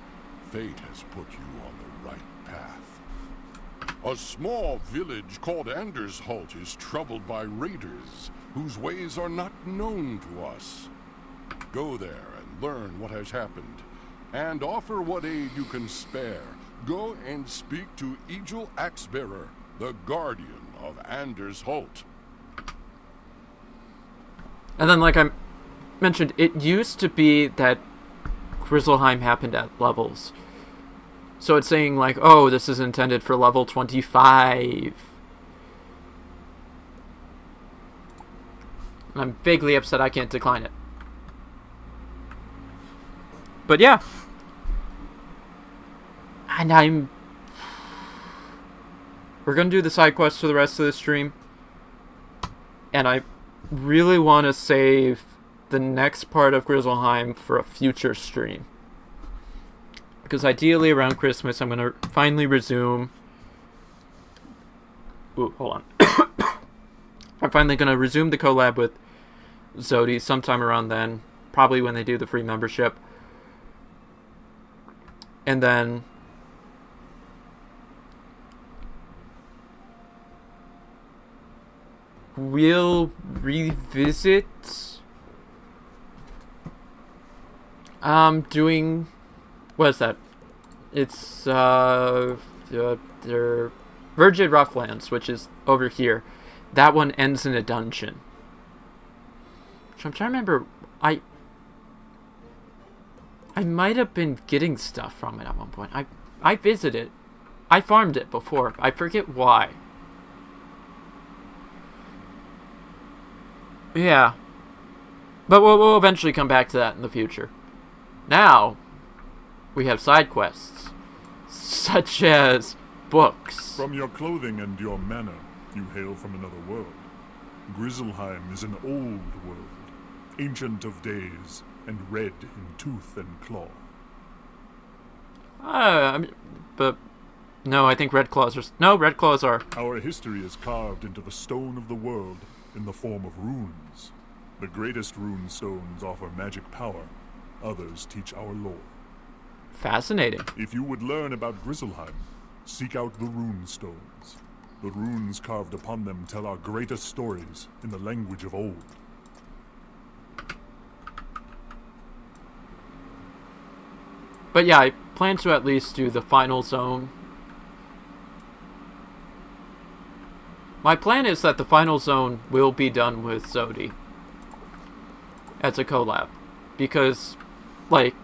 S3: Fate has put you on the right path. A small village called Andersholt is troubled by raiders, whose ways are not known to us. Go there and learn what has happened, and offer what aid you can spare. Go and speak to Egil Axebearer, the guardian of Andersholt.
S1: And then, like I mentioned, it used to be that Grizzleheim happened at levels. So it's saying, like, oh, this is intended for level 25. And I'm vaguely upset I can't decline it. But yeah. And we're going to do the side quests for the rest of the stream. And I really want to save the next part of Grizzleheim for a future stream. Because ideally around Christmas I'm going to finally resume... Ooh, hold on. I'm finally going to resume the collab with Zodi sometime around then. Probably when they do the free membership. And then... we'll revisit doing, what is that? It's their Virgin Roughlands, which is over here. That one ends in a dungeon. Which I'm trying to remember. I might have been getting stuff from it at one point. I visited. I farmed it before. I forget why. Yeah. But we'll eventually come back to that in the future. Now, we have side quests. Such as books.
S6: From your clothing and your manner, you hail from another world. Grizzleheim is an old world, ancient of days, and red in tooth and claw.
S1: But no, I think red claws are... No, red claws are...
S6: Our history is carved into the stone of the world in the form of runes. The greatest rune stones offer magic power. Others teach our lore.
S1: Fascinating.
S6: If you would learn about Grizzleheim, seek out the rune stones. The runes carved upon them tell our greatest stories in the language of old.
S1: But yeah, I plan to at least do the final zone. My plan is that the final zone will be done with Zodi as a collab. Because, like,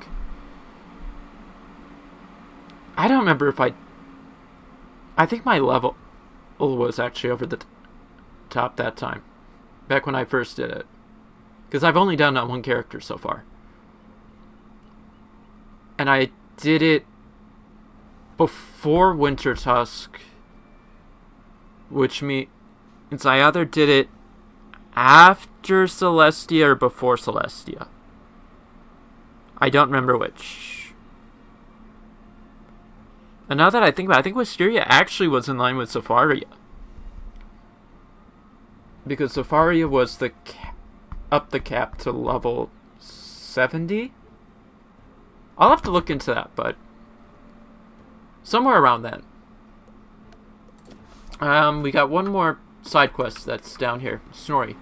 S1: I don't remember if I think my level was actually over the top that time. Back when I first did it. Because I've only done that one character so far. And I did it before Wintertusk, which means I either did it after Celestia or before Celestia. I don't remember which. And now that I think about it, I think Wisteria actually was in line with Safaria. Because Safaria was up the cap to level 70? I'll have to look into that, but somewhere around then. We got one more side quest that's down here. Snorri.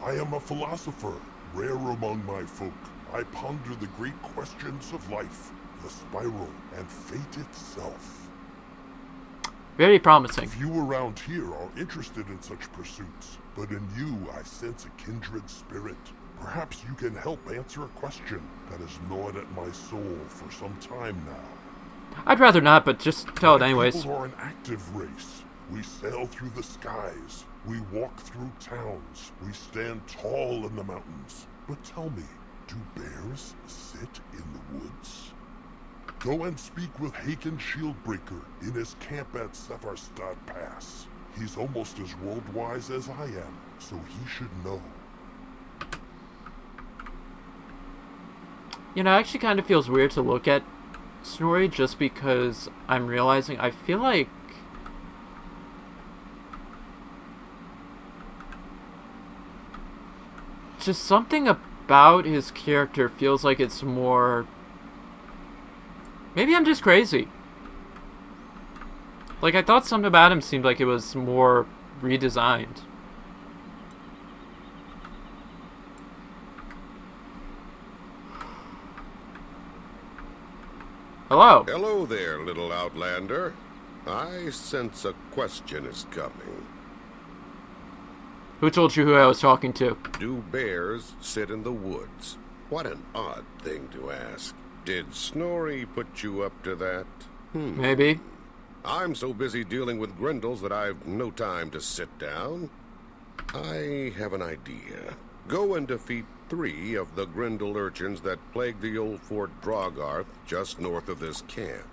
S10: I am a philosopher, rare among my folk. I ponder the great questions of life, the spiral, and fate itself.
S1: Very promising.
S10: Few around here are interested in such pursuits, but in you I sense a kindred spirit. Perhaps you can help answer a question that has gnawed at my soul for some time now.
S1: I'd rather not, but just tell it anyways.
S10: People are an active race. We sail through the skies. We walk through towns. We stand tall in the mountains. But tell me, do bears sit in the woods? Go and speak with Hugin Shieldbreaker in his camp at Savarstaad Pass. He's almost as world-wise as I am, so he should know.
S1: You know, it actually kind of feels weird to look at Snorri just because I'm realizing I feel like just something about his character feels like it's more... Maybe I'm just crazy. Like, I thought something about him seemed like it was more redesigned. Hello.
S5: Hello there, little outlander. I sense a question is coming.
S1: Who told you who I was talking to?
S5: Do bears sit in the woods? What an odd thing to ask. Did Snorri put you up to that?
S1: Maybe.
S5: I'm so busy dealing with Grendels that I've no time to sit down. I have an idea. Go and defeat 3 of the Grendel urchins that plague the old Fort Drogarth just north of this camp.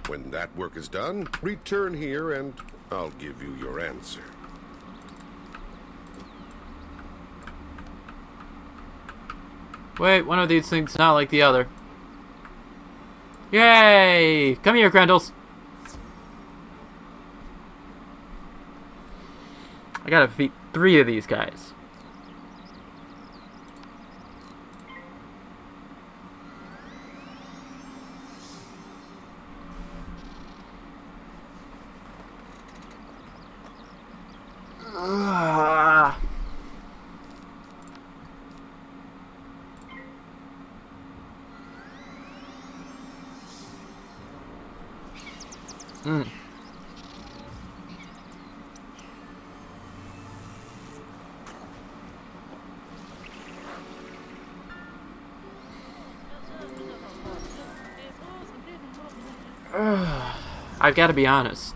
S5: When that work is done, return here and I'll give you your answer.
S1: Wait, one of these things not like the other. Yay! Come here, Grendels. I gotta defeat 3 of these guys. I've got to be honest.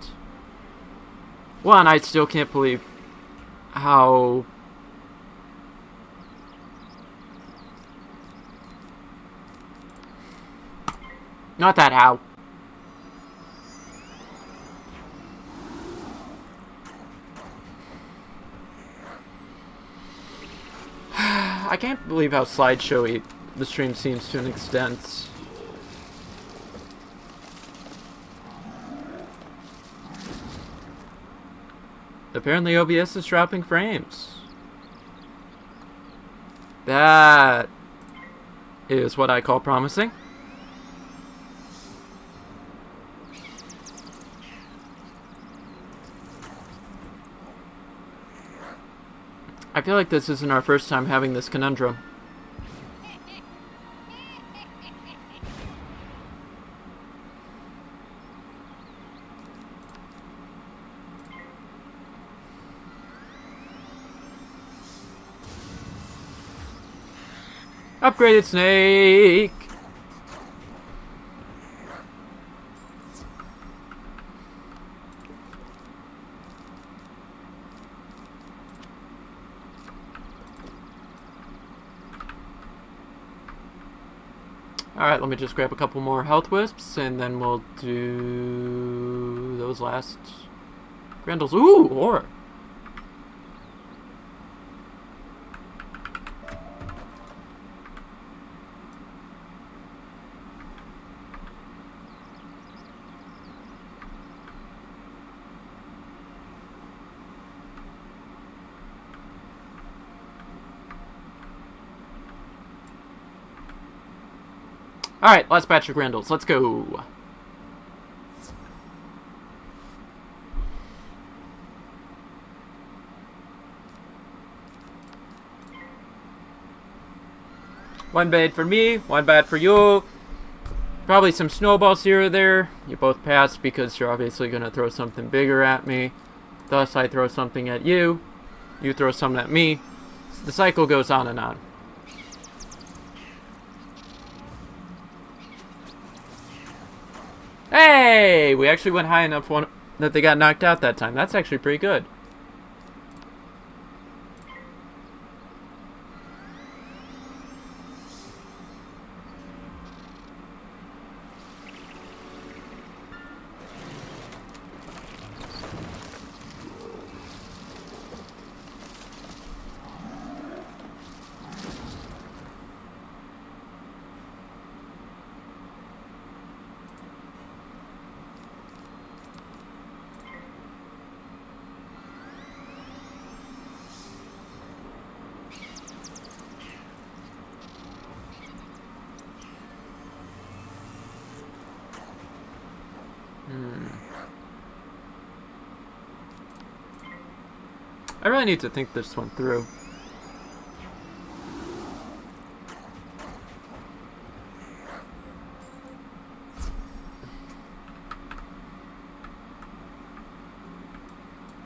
S1: One, I still can't believe how... Not that how. I can't believe how slideshowy the stream seems to an extent. Apparently OBS is dropping frames. That is what I call promising. I feel like this isn't our first time having this conundrum. Upgraded snake! Alright, let me just grab a couple more health wisps, and then we'll do those last Grendels. Ooh, ore! Alright, last batch of Grendels. Let's go. One bad for me, one bad for you. Probably some snowballs here or there. You both passed because you're obviously going to throw something bigger at me. Thus, I throw something at you. You throw something at me. The cycle goes on and on. Hey! We actually went high enough that they got knocked out that time. That's actually pretty good. I really need to think this one through.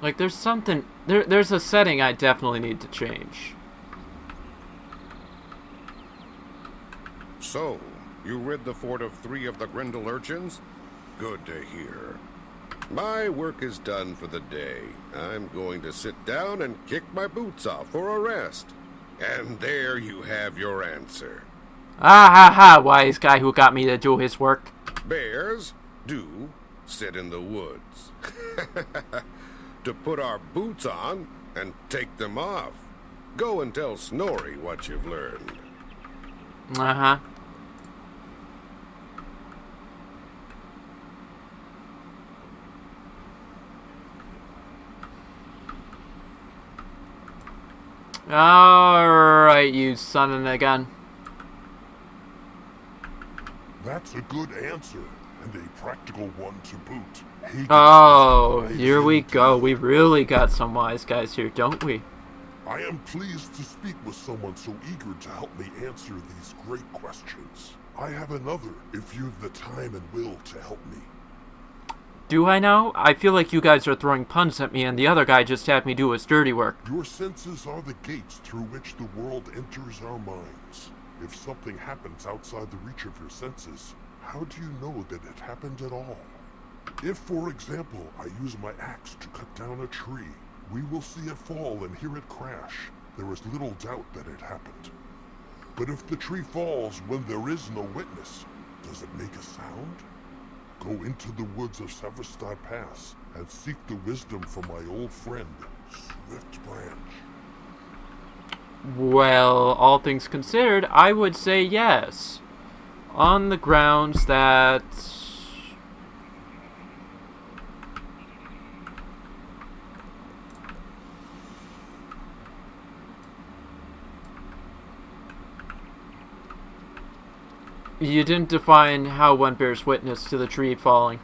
S1: Like, there's something... There's a setting I definitely need to change.
S5: So, you rid the fort of 3 of the Grendel urchins? Good to hear. My work is done for the day. I'm going to sit down and kick my boots off for a rest. And there you have your answer.
S1: Ah ha ha, wise guy who got me to do his work.
S5: Bears do sit in the woods. To put our boots on and take them off. Go and tell Snorri what you've learned.
S1: Uh-huh. Alright, you son of a gun.
S10: That's a good answer, and a practical one to boot.
S1: Oh, here we go. We really got some wise guys here, don't we?
S10: I am pleased to speak with someone so eager to help me answer these great questions. I have another, if you've the time and will to help me.
S1: Do I know? I feel like you guys are throwing puns at me and the other guy just had me do his dirty work.
S10: Your senses are the gates through which the world enters our minds. If something happens outside the reach of your senses, how do you know that it happened at all? If, for example, I use my axe to cut down a tree, we will see it fall and hear it crash. There is little doubt that it happened. But if the tree falls when there is no witness, does it make a sound? Go into the woods of Savarstaad Pass and seek the wisdom from my old friend, Swift Branch.
S1: Well, all things considered, I would say yes. On the grounds that... you didn't define how one bears witness to the tree falling.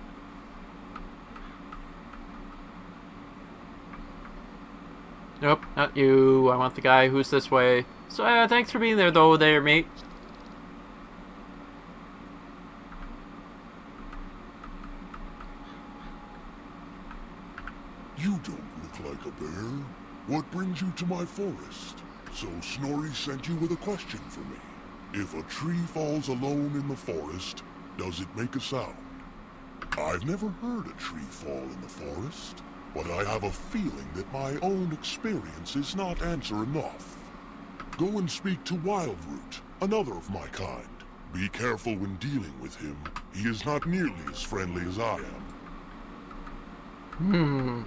S1: Nope, not you. I want the guy who's this way. So, thanks for being there, though, there, mate.
S6: You don't look like a bear. What brings you to my forest? So Snorri sent you with a question for me. If a tree falls alone in the forest, does it make a sound? I've never heard a tree fall in the forest, but I have a feeling that my own experience is not answer enough. Go and speak to Wildroot, another of my kind. Be careful when dealing with him. He is not nearly as friendly as I am.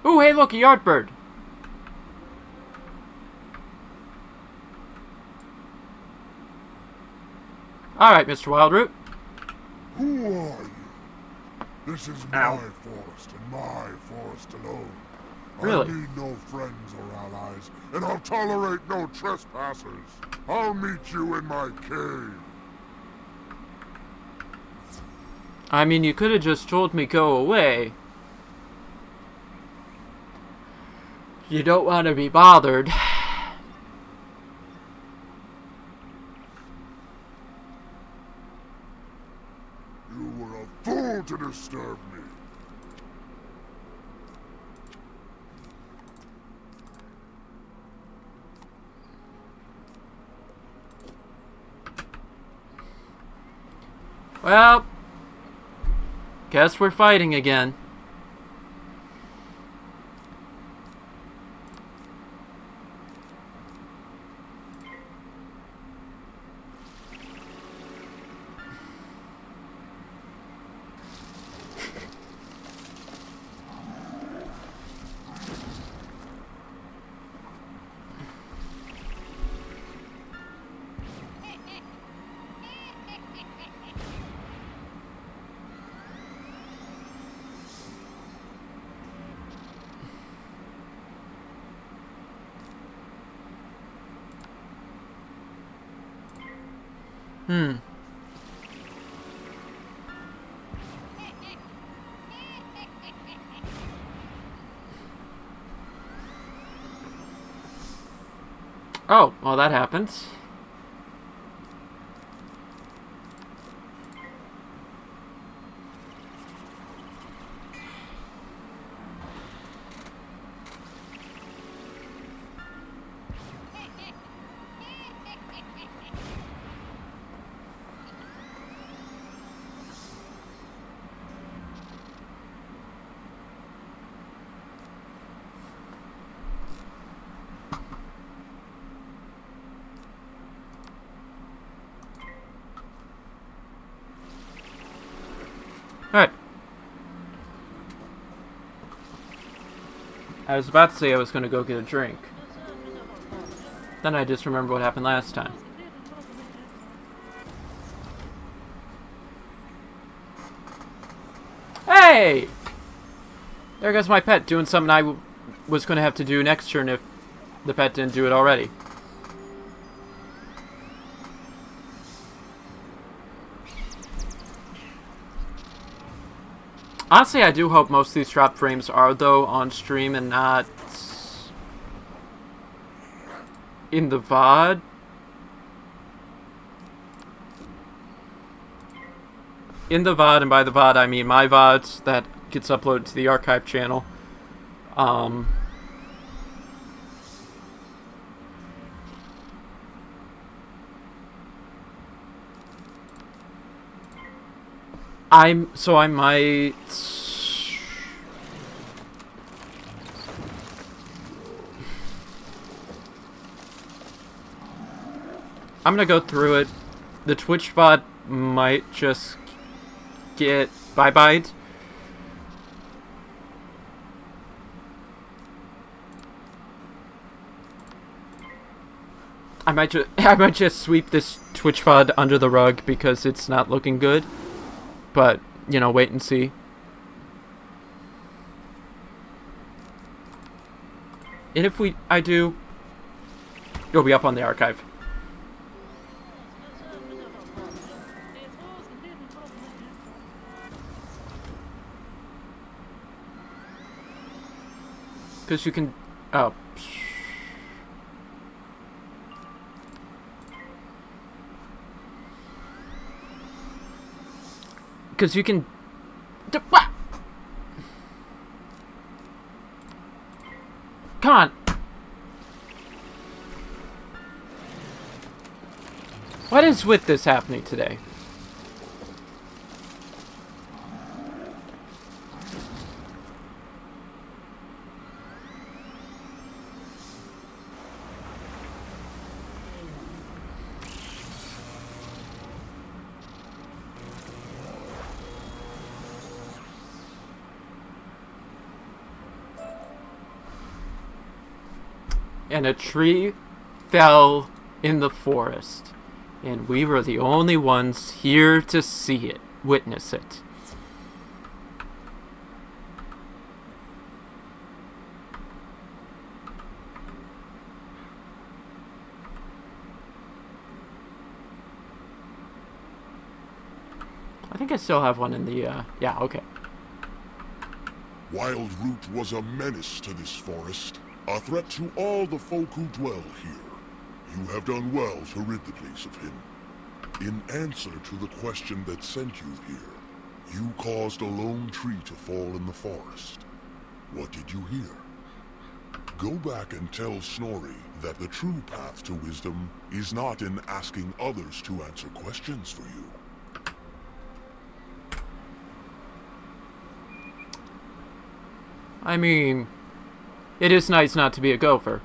S1: Ooh, hey, look, a yard bird. Alright, Mr. Wildroot.
S6: Who are you? This is my forest and my forest alone.
S1: Really?
S6: I need no friends or allies, and I'll tolerate no trespassers. I'll meet you in my cave.
S1: I mean, you could have just told me go away. You don't want to be bothered.
S6: You were a fool to disturb me.
S1: Well, guess we're fighting again. Oh, well, that happens. Alright. I was about to say I was going to go get a drink. Then I just remembered what happened last time. Hey! There goes my pet doing something I was going to have to do next turn if the pet didn't do it already. Honestly, I do hope most of these drop frames are, though, on stream and not in the VOD. In the VOD, and by the VOD I mean my VODs that gets uploaded to the archive channel. I might... I'm gonna go through it. The Twitch VOD might just get bye-byed. I might just sweep this Twitch VOD under the rug because it's not looking good. But, you know, wait and see. And if I do, it'll be up on the archive. Because you can... Oh. Because you can... Come on! What is with this happening today? And a tree fell in the forest, and we were the only ones here to see it, witness it. I think I still have one in the, yeah, okay.
S6: Wild Root was a menace to this forest. A threat to all the folk who dwell here. You have done well to rid the place of him. In answer to the question that sent you here, you caused a lone tree to fall in the forest. What did you hear? Go back and tell Snorri that the true path to wisdom is not in asking others to answer questions for you.
S1: I mean... It is nice not to be a gopher.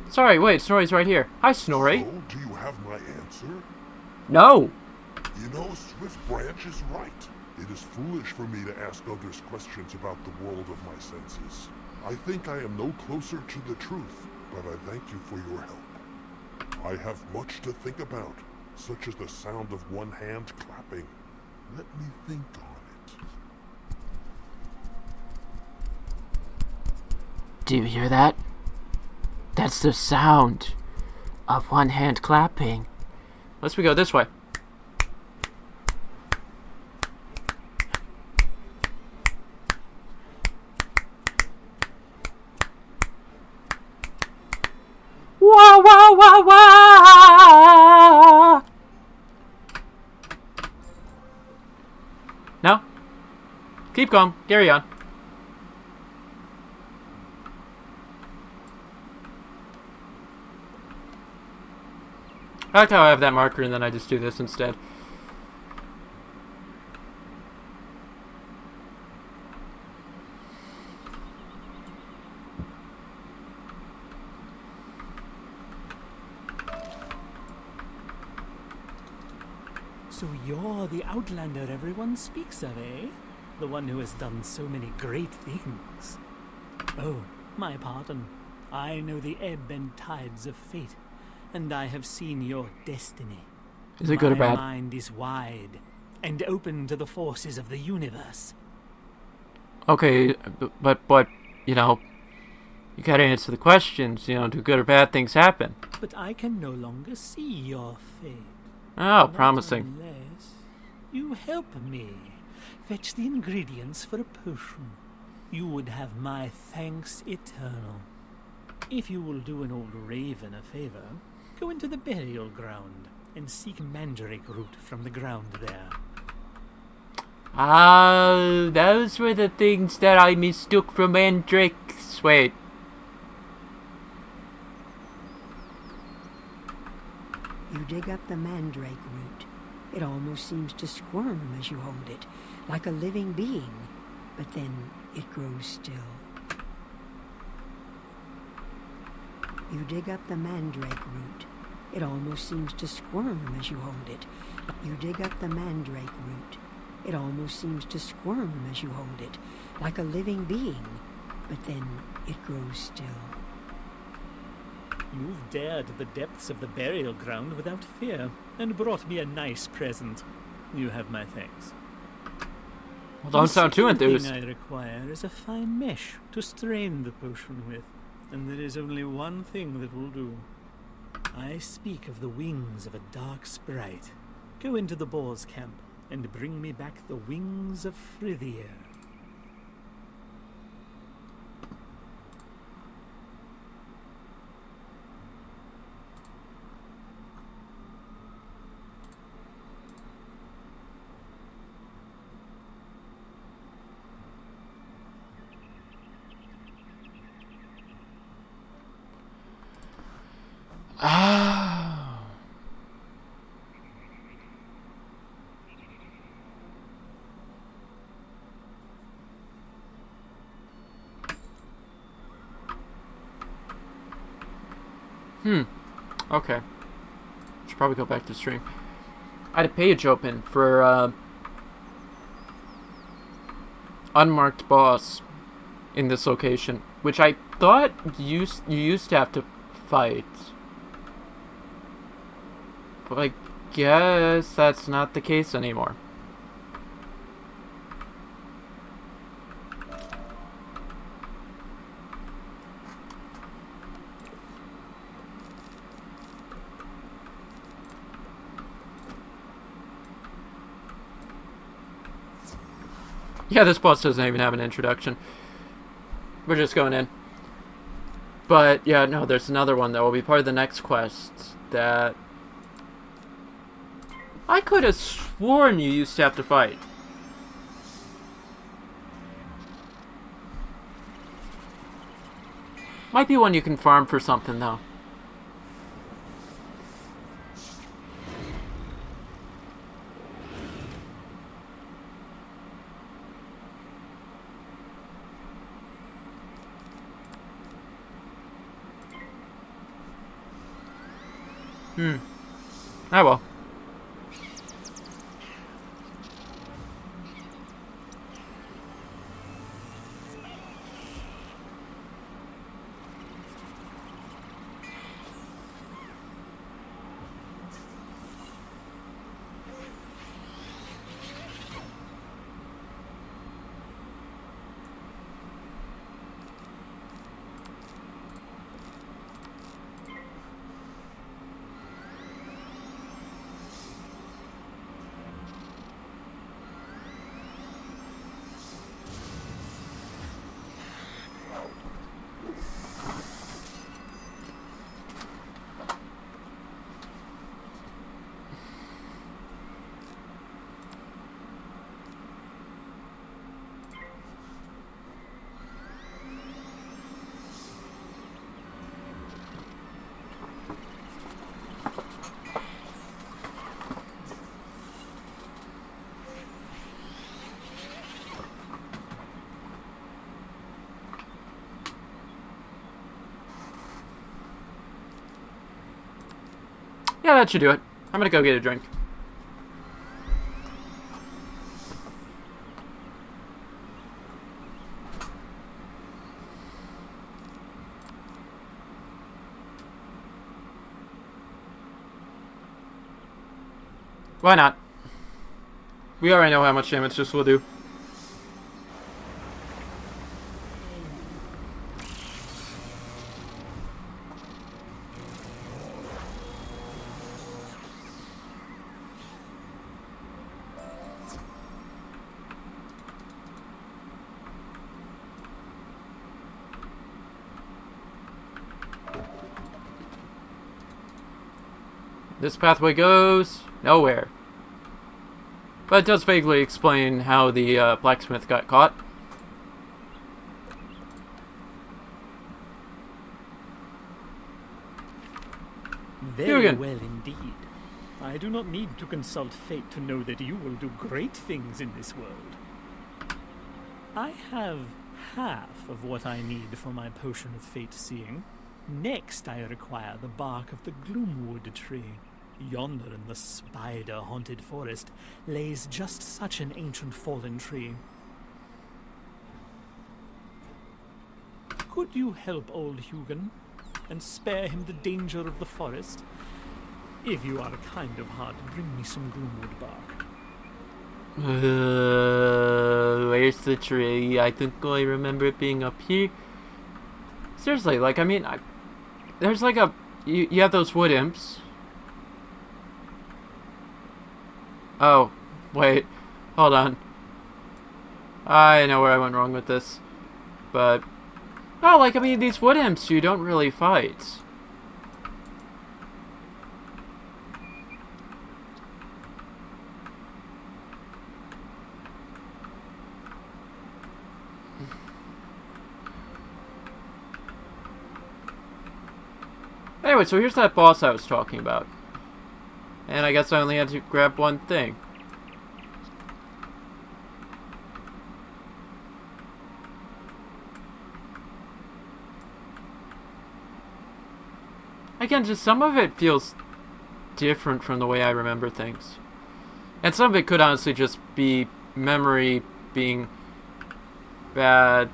S1: Sorry, wait, Snorri's right here. Hi, Snorri.
S6: So, do you have my answer?
S1: No.
S6: You know, Swift Branch is right. It is foolish for me to ask others questions about the world of my senses. I think I am no closer to the truth, but I thank you for your help. I have much to think about, such as the sound of one hand clapping. Let me think on it.
S1: Do you hear that? That's the sound of one hand clapping. Let's we go this way. wah, wah. No? Keep calm. Carry on. I like how I have that marker and then I just do this instead.
S11: So you're the outlander everyone speaks of, eh? The one who has done so many great things. Oh, my pardon. I know the ebb and tides of fate, and I have seen your destiny.
S1: Is it good or bad?
S11: My mind is wide and open to the forces of the universe.
S1: Okay, but you know, you gotta answer the questions. You know, do good or bad things happen?
S11: But I can no longer see your fate.
S1: Oh,
S11: Not
S1: promising.
S11: Unless you help me fetch the ingredients for a potion. You would have my thanks eternal. If you will do an old raven a favor, go into the burial ground and seek mandrake root from the ground there.
S1: Ah, those were the things that I mistook for mandrakes. Wait.
S4: You dig up the mandrake root. It almost seems to squirm as you hold it, like a living being, but then it grows still. You dig up the mandrake root. It almost seems to squirm as you hold it. You dig up the mandrake root. It almost seems to squirm as you hold it, like a living being, but then it grows still.
S11: You've dared the depths of the burial ground without fear, and brought me a nice present. You have my thanks.
S1: Well, don't sound too enthused.
S11: The thing I require is a fine mesh to strain the potion with, and there is only one thing that will do. I speak of the wings of a dark sprite. Go into the boar's camp and bring me back the wings of Frithir.
S1: Ah. Okay. Should probably go back to stream. I had a page open for unmarked boss in this location, which I thought you used to have to fight. But I guess that's not the case anymore. Yeah, this boss doesn't even have an introduction. We're just going in. But, yeah, no, there's another one that will be part of the next quest that I could have sworn you used to have to fight. Might be one you can farm for something, though. Ah, well. Yeah, that should do it. I'm gonna go get a drink. Why not? We already know how much damage this will do. This pathway goes nowhere. But it does vaguely explain how the blacksmith got caught.
S11: Very
S1: Hugin.
S11: well indeed. I do not need to consult fate to know that you will do great things in this world. I have half of what I need for my potion of fate seeing. Next, I require the bark of the gloomwood tree. Yonder in the spider-haunted forest lays just such an ancient fallen tree. Could you help old Hugin and spare him the danger of the forest? If you are kind of heart, bring me some gloomwood bark.
S1: Where's the tree? I think I remember it being up here. Seriously, like, I mean, there's like a... You have those wood imps. Oh, wait. Hold on. I know where I went wrong with this. But... Oh, like, I mean, these wood imps you don't really fight. Anyway, so here's that boss I was talking about. And I guess I only had to grab one thing. Again, just some of it feels different from the way I remember things. And some of it could honestly just be memory being bad.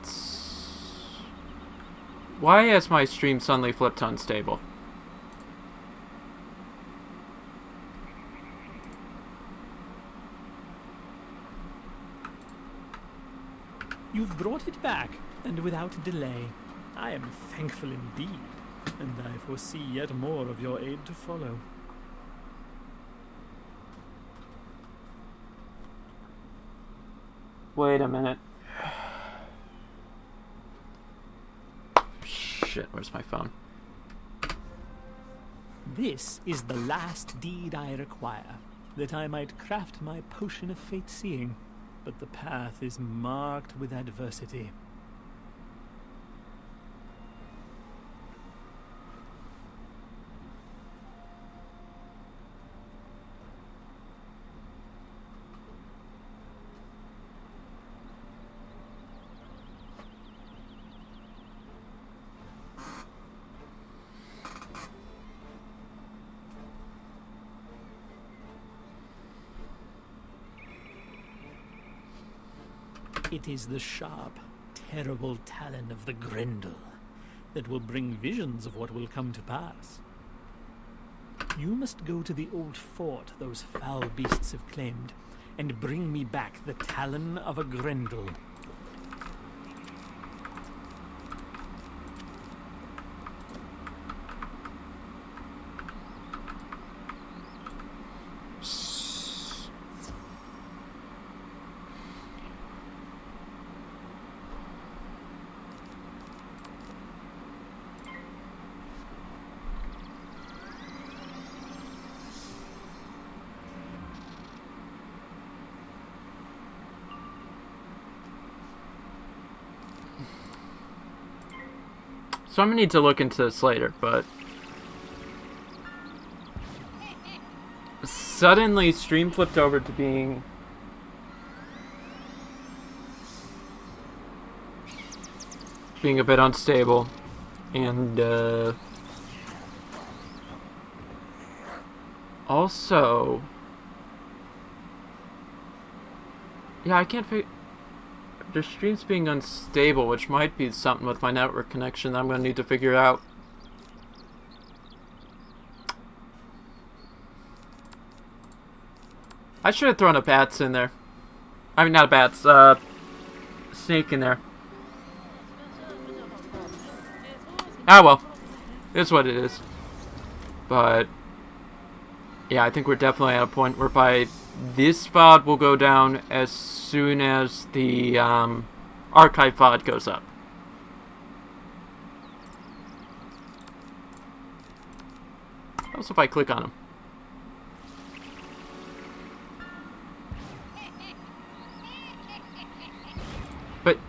S1: Why has my stream suddenly flipped unstable?
S11: You've brought it back, and without delay. I am thankful indeed, and I foresee yet more of your aid to follow.
S1: Wait a minute. Shit, where's my phone?
S11: This is the last deed I require, that I might craft my potion of fate seeing, but the path is marked with adversity. It is the sharp, terrible talon of the Grendel that will bring visions of what will come to pass. You must go to the old fort those foul beasts have claimed, and bring me back the talon of a Grendel.
S1: So I'm gonna need to look into this later, but suddenly stream flipped over to being a bit unstable, and Also, yeah, I can't figure. The stream's being unstable, which might be something with my network connection that I'm going to need to figure out. I should have thrown a bats in there. I mean, not a bats, snake in there. Ah, well. It's what it is. But, yeah, I think we're definitely at a point whereby this VOD will go down as soon as the archive VOD goes up. Also, if I click on them. But,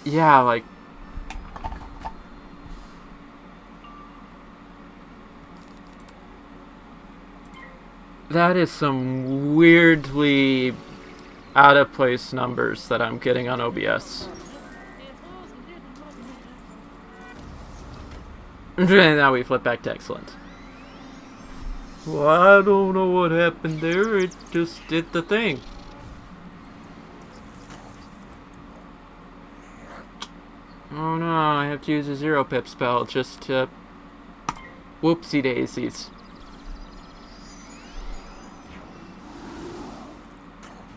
S1: yeah, like, that is some weirdly out of place numbers that I'm getting on OBS. And now we flip back to excellent. Well, I don't know what happened there, it just did the thing. Oh no, I have to use a 0-pip spell just to... Whoopsie daisies.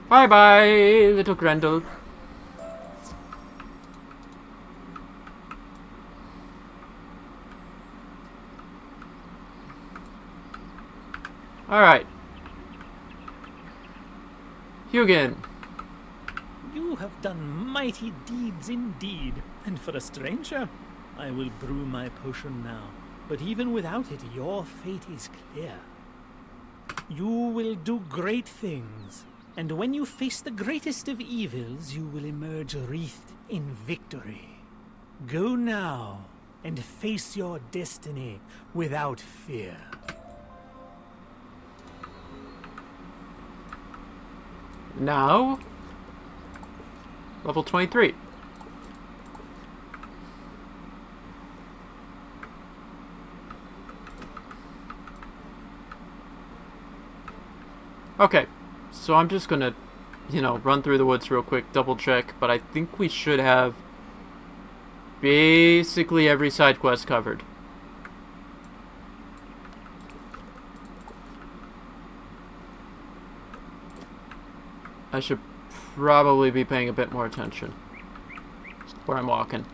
S1: Bye bye, little Grendel. Alright. Hugin.
S11: You have done mighty deeds indeed, and for a stranger, I will brew my potion now. But even without it, your fate is clear. You will do great things. And when you face the greatest of evils, you will emerge wreathed in victory. Go now, and face your destiny without fear.
S1: Now? Level 23. Okay. So I'm just gonna, run through the woods real quick, double check, but I think we should have basically every side quest covered. I should probably be paying a bit more attention where I'm walking.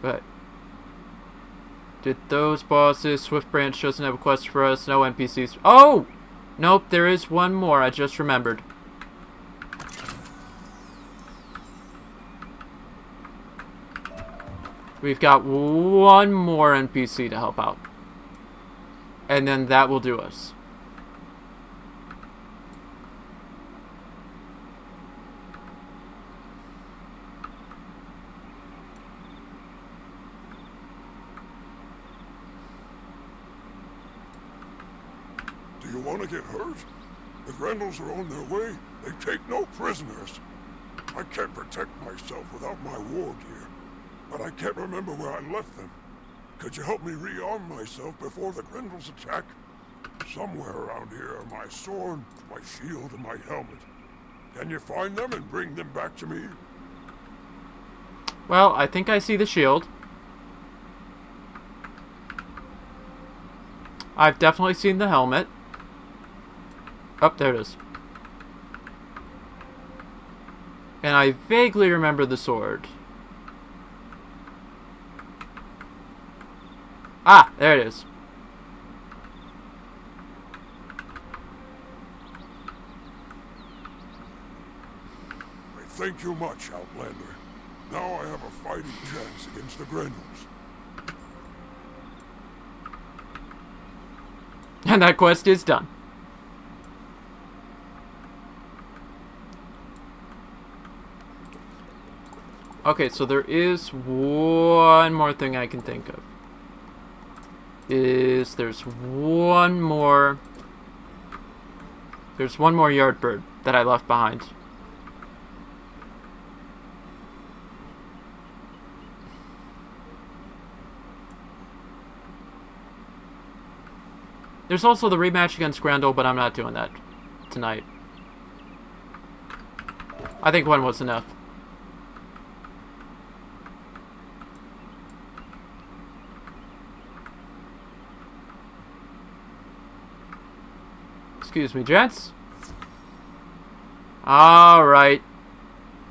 S1: But did those bosses, Swift Branch doesn't have a quest for us, no NPCs. Oh! Nope, there is one more, I just remembered. We've got one more NPC to help out. And then that will do us.
S6: Do you want to get hurt? The Grendels are on their way. They take no prisoners. I can't protect myself without my war gear, but I can't remember where I left them. Could you help me rearm myself before the Grendels attack? Somewhere around here are my sword, my shield, and my helmet. Can you find them and bring them back to me?
S1: Well, I think I see the shield. I've definitely seen the helmet. Oh, there it is. And I vaguely remember the sword. Ah, there it is.
S6: I thank you much, Outlander. Now I have a fighting chance against the Grendels.
S1: And that quest is done. Okay, so there is one more thing I can think of. There's one more yard bird that I left behind. There's also the rematch against Grendel, but I'm not doing that tonight. I think one was enough. Excuse me, gents. Alright.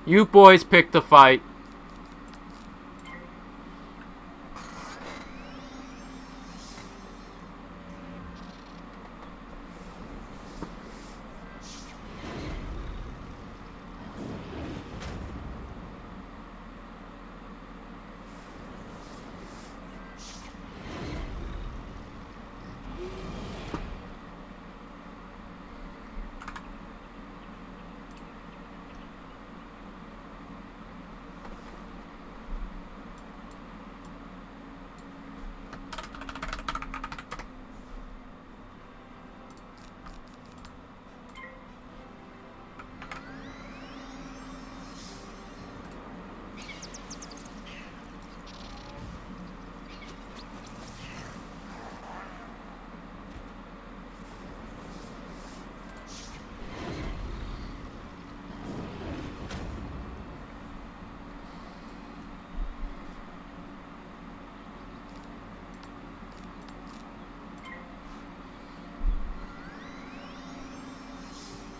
S1: You boys pick the fight.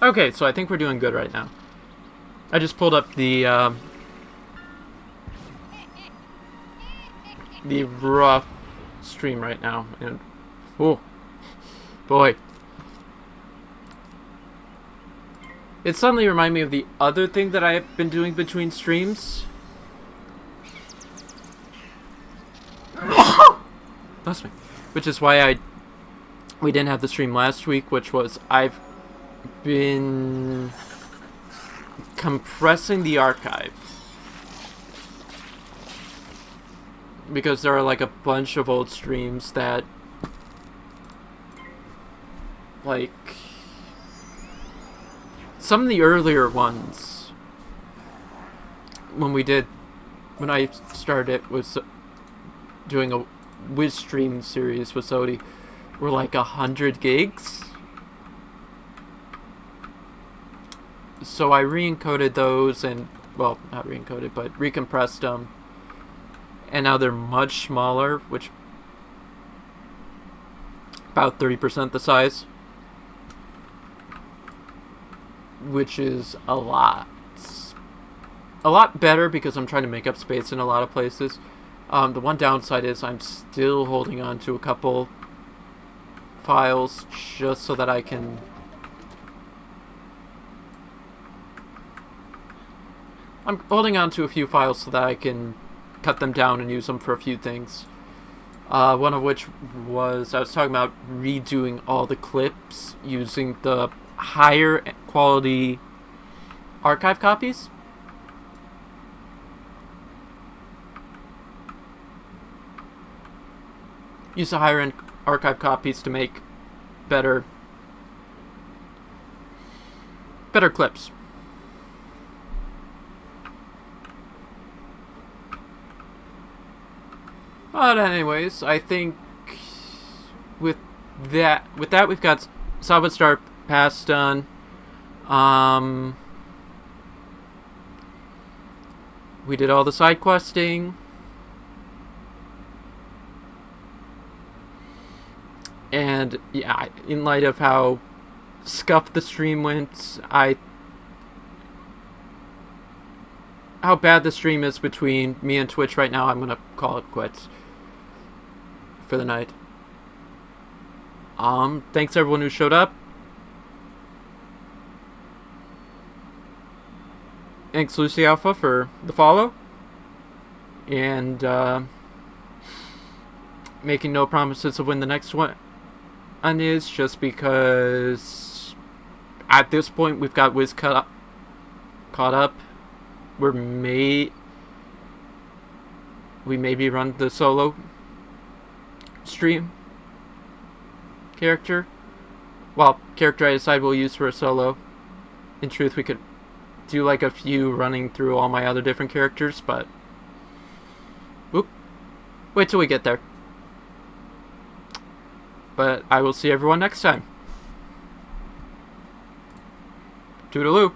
S1: Okay, so I think we're doing good right now. I just pulled up the rough stream right now, and oh boy, it suddenly reminded me of the other thing that I've been doing between streams. Bless me. Which is why we didn't have the stream last week, which was I've been compressing the archive because there are like a bunch of old streams that like some of the earlier ones when I started was doing a Wiz stream series with Sodi were like 100 gigs. So I re-encoded those and, well, not re-encoded, but recompressed them. And now they're much smaller, which about 30% the size. Which is a lot. A lot better because I'm trying to make up space in a lot of places. The one downside is I'm still holding on to a couple files just so that I can I'm holding on to a few files so that I can cut them down and use them for a few things. One of which was, I was talking about redoing all the clips using the higher quality archive copies. Use the higher end archive copies to make better clips. But anyways, I think with that we've got Savarstaad Pass done. We did all the side questing. And yeah, in light of how scuffed the stream went, how bad the stream is between me and Twitch right now, I'm gonna call it quits for the night. Thanks everyone who showed up. Thanks Lucy Alpha for the follow. And making no promises of when the next one is, just because at this point we've got Wiz caught up. We maybe run the solo stream character. Well, character I decide we'll use for a solo. In truth, we could do like a few running through all my other different characters, but wait till we get there. but I will see everyone next time. Toodaloo.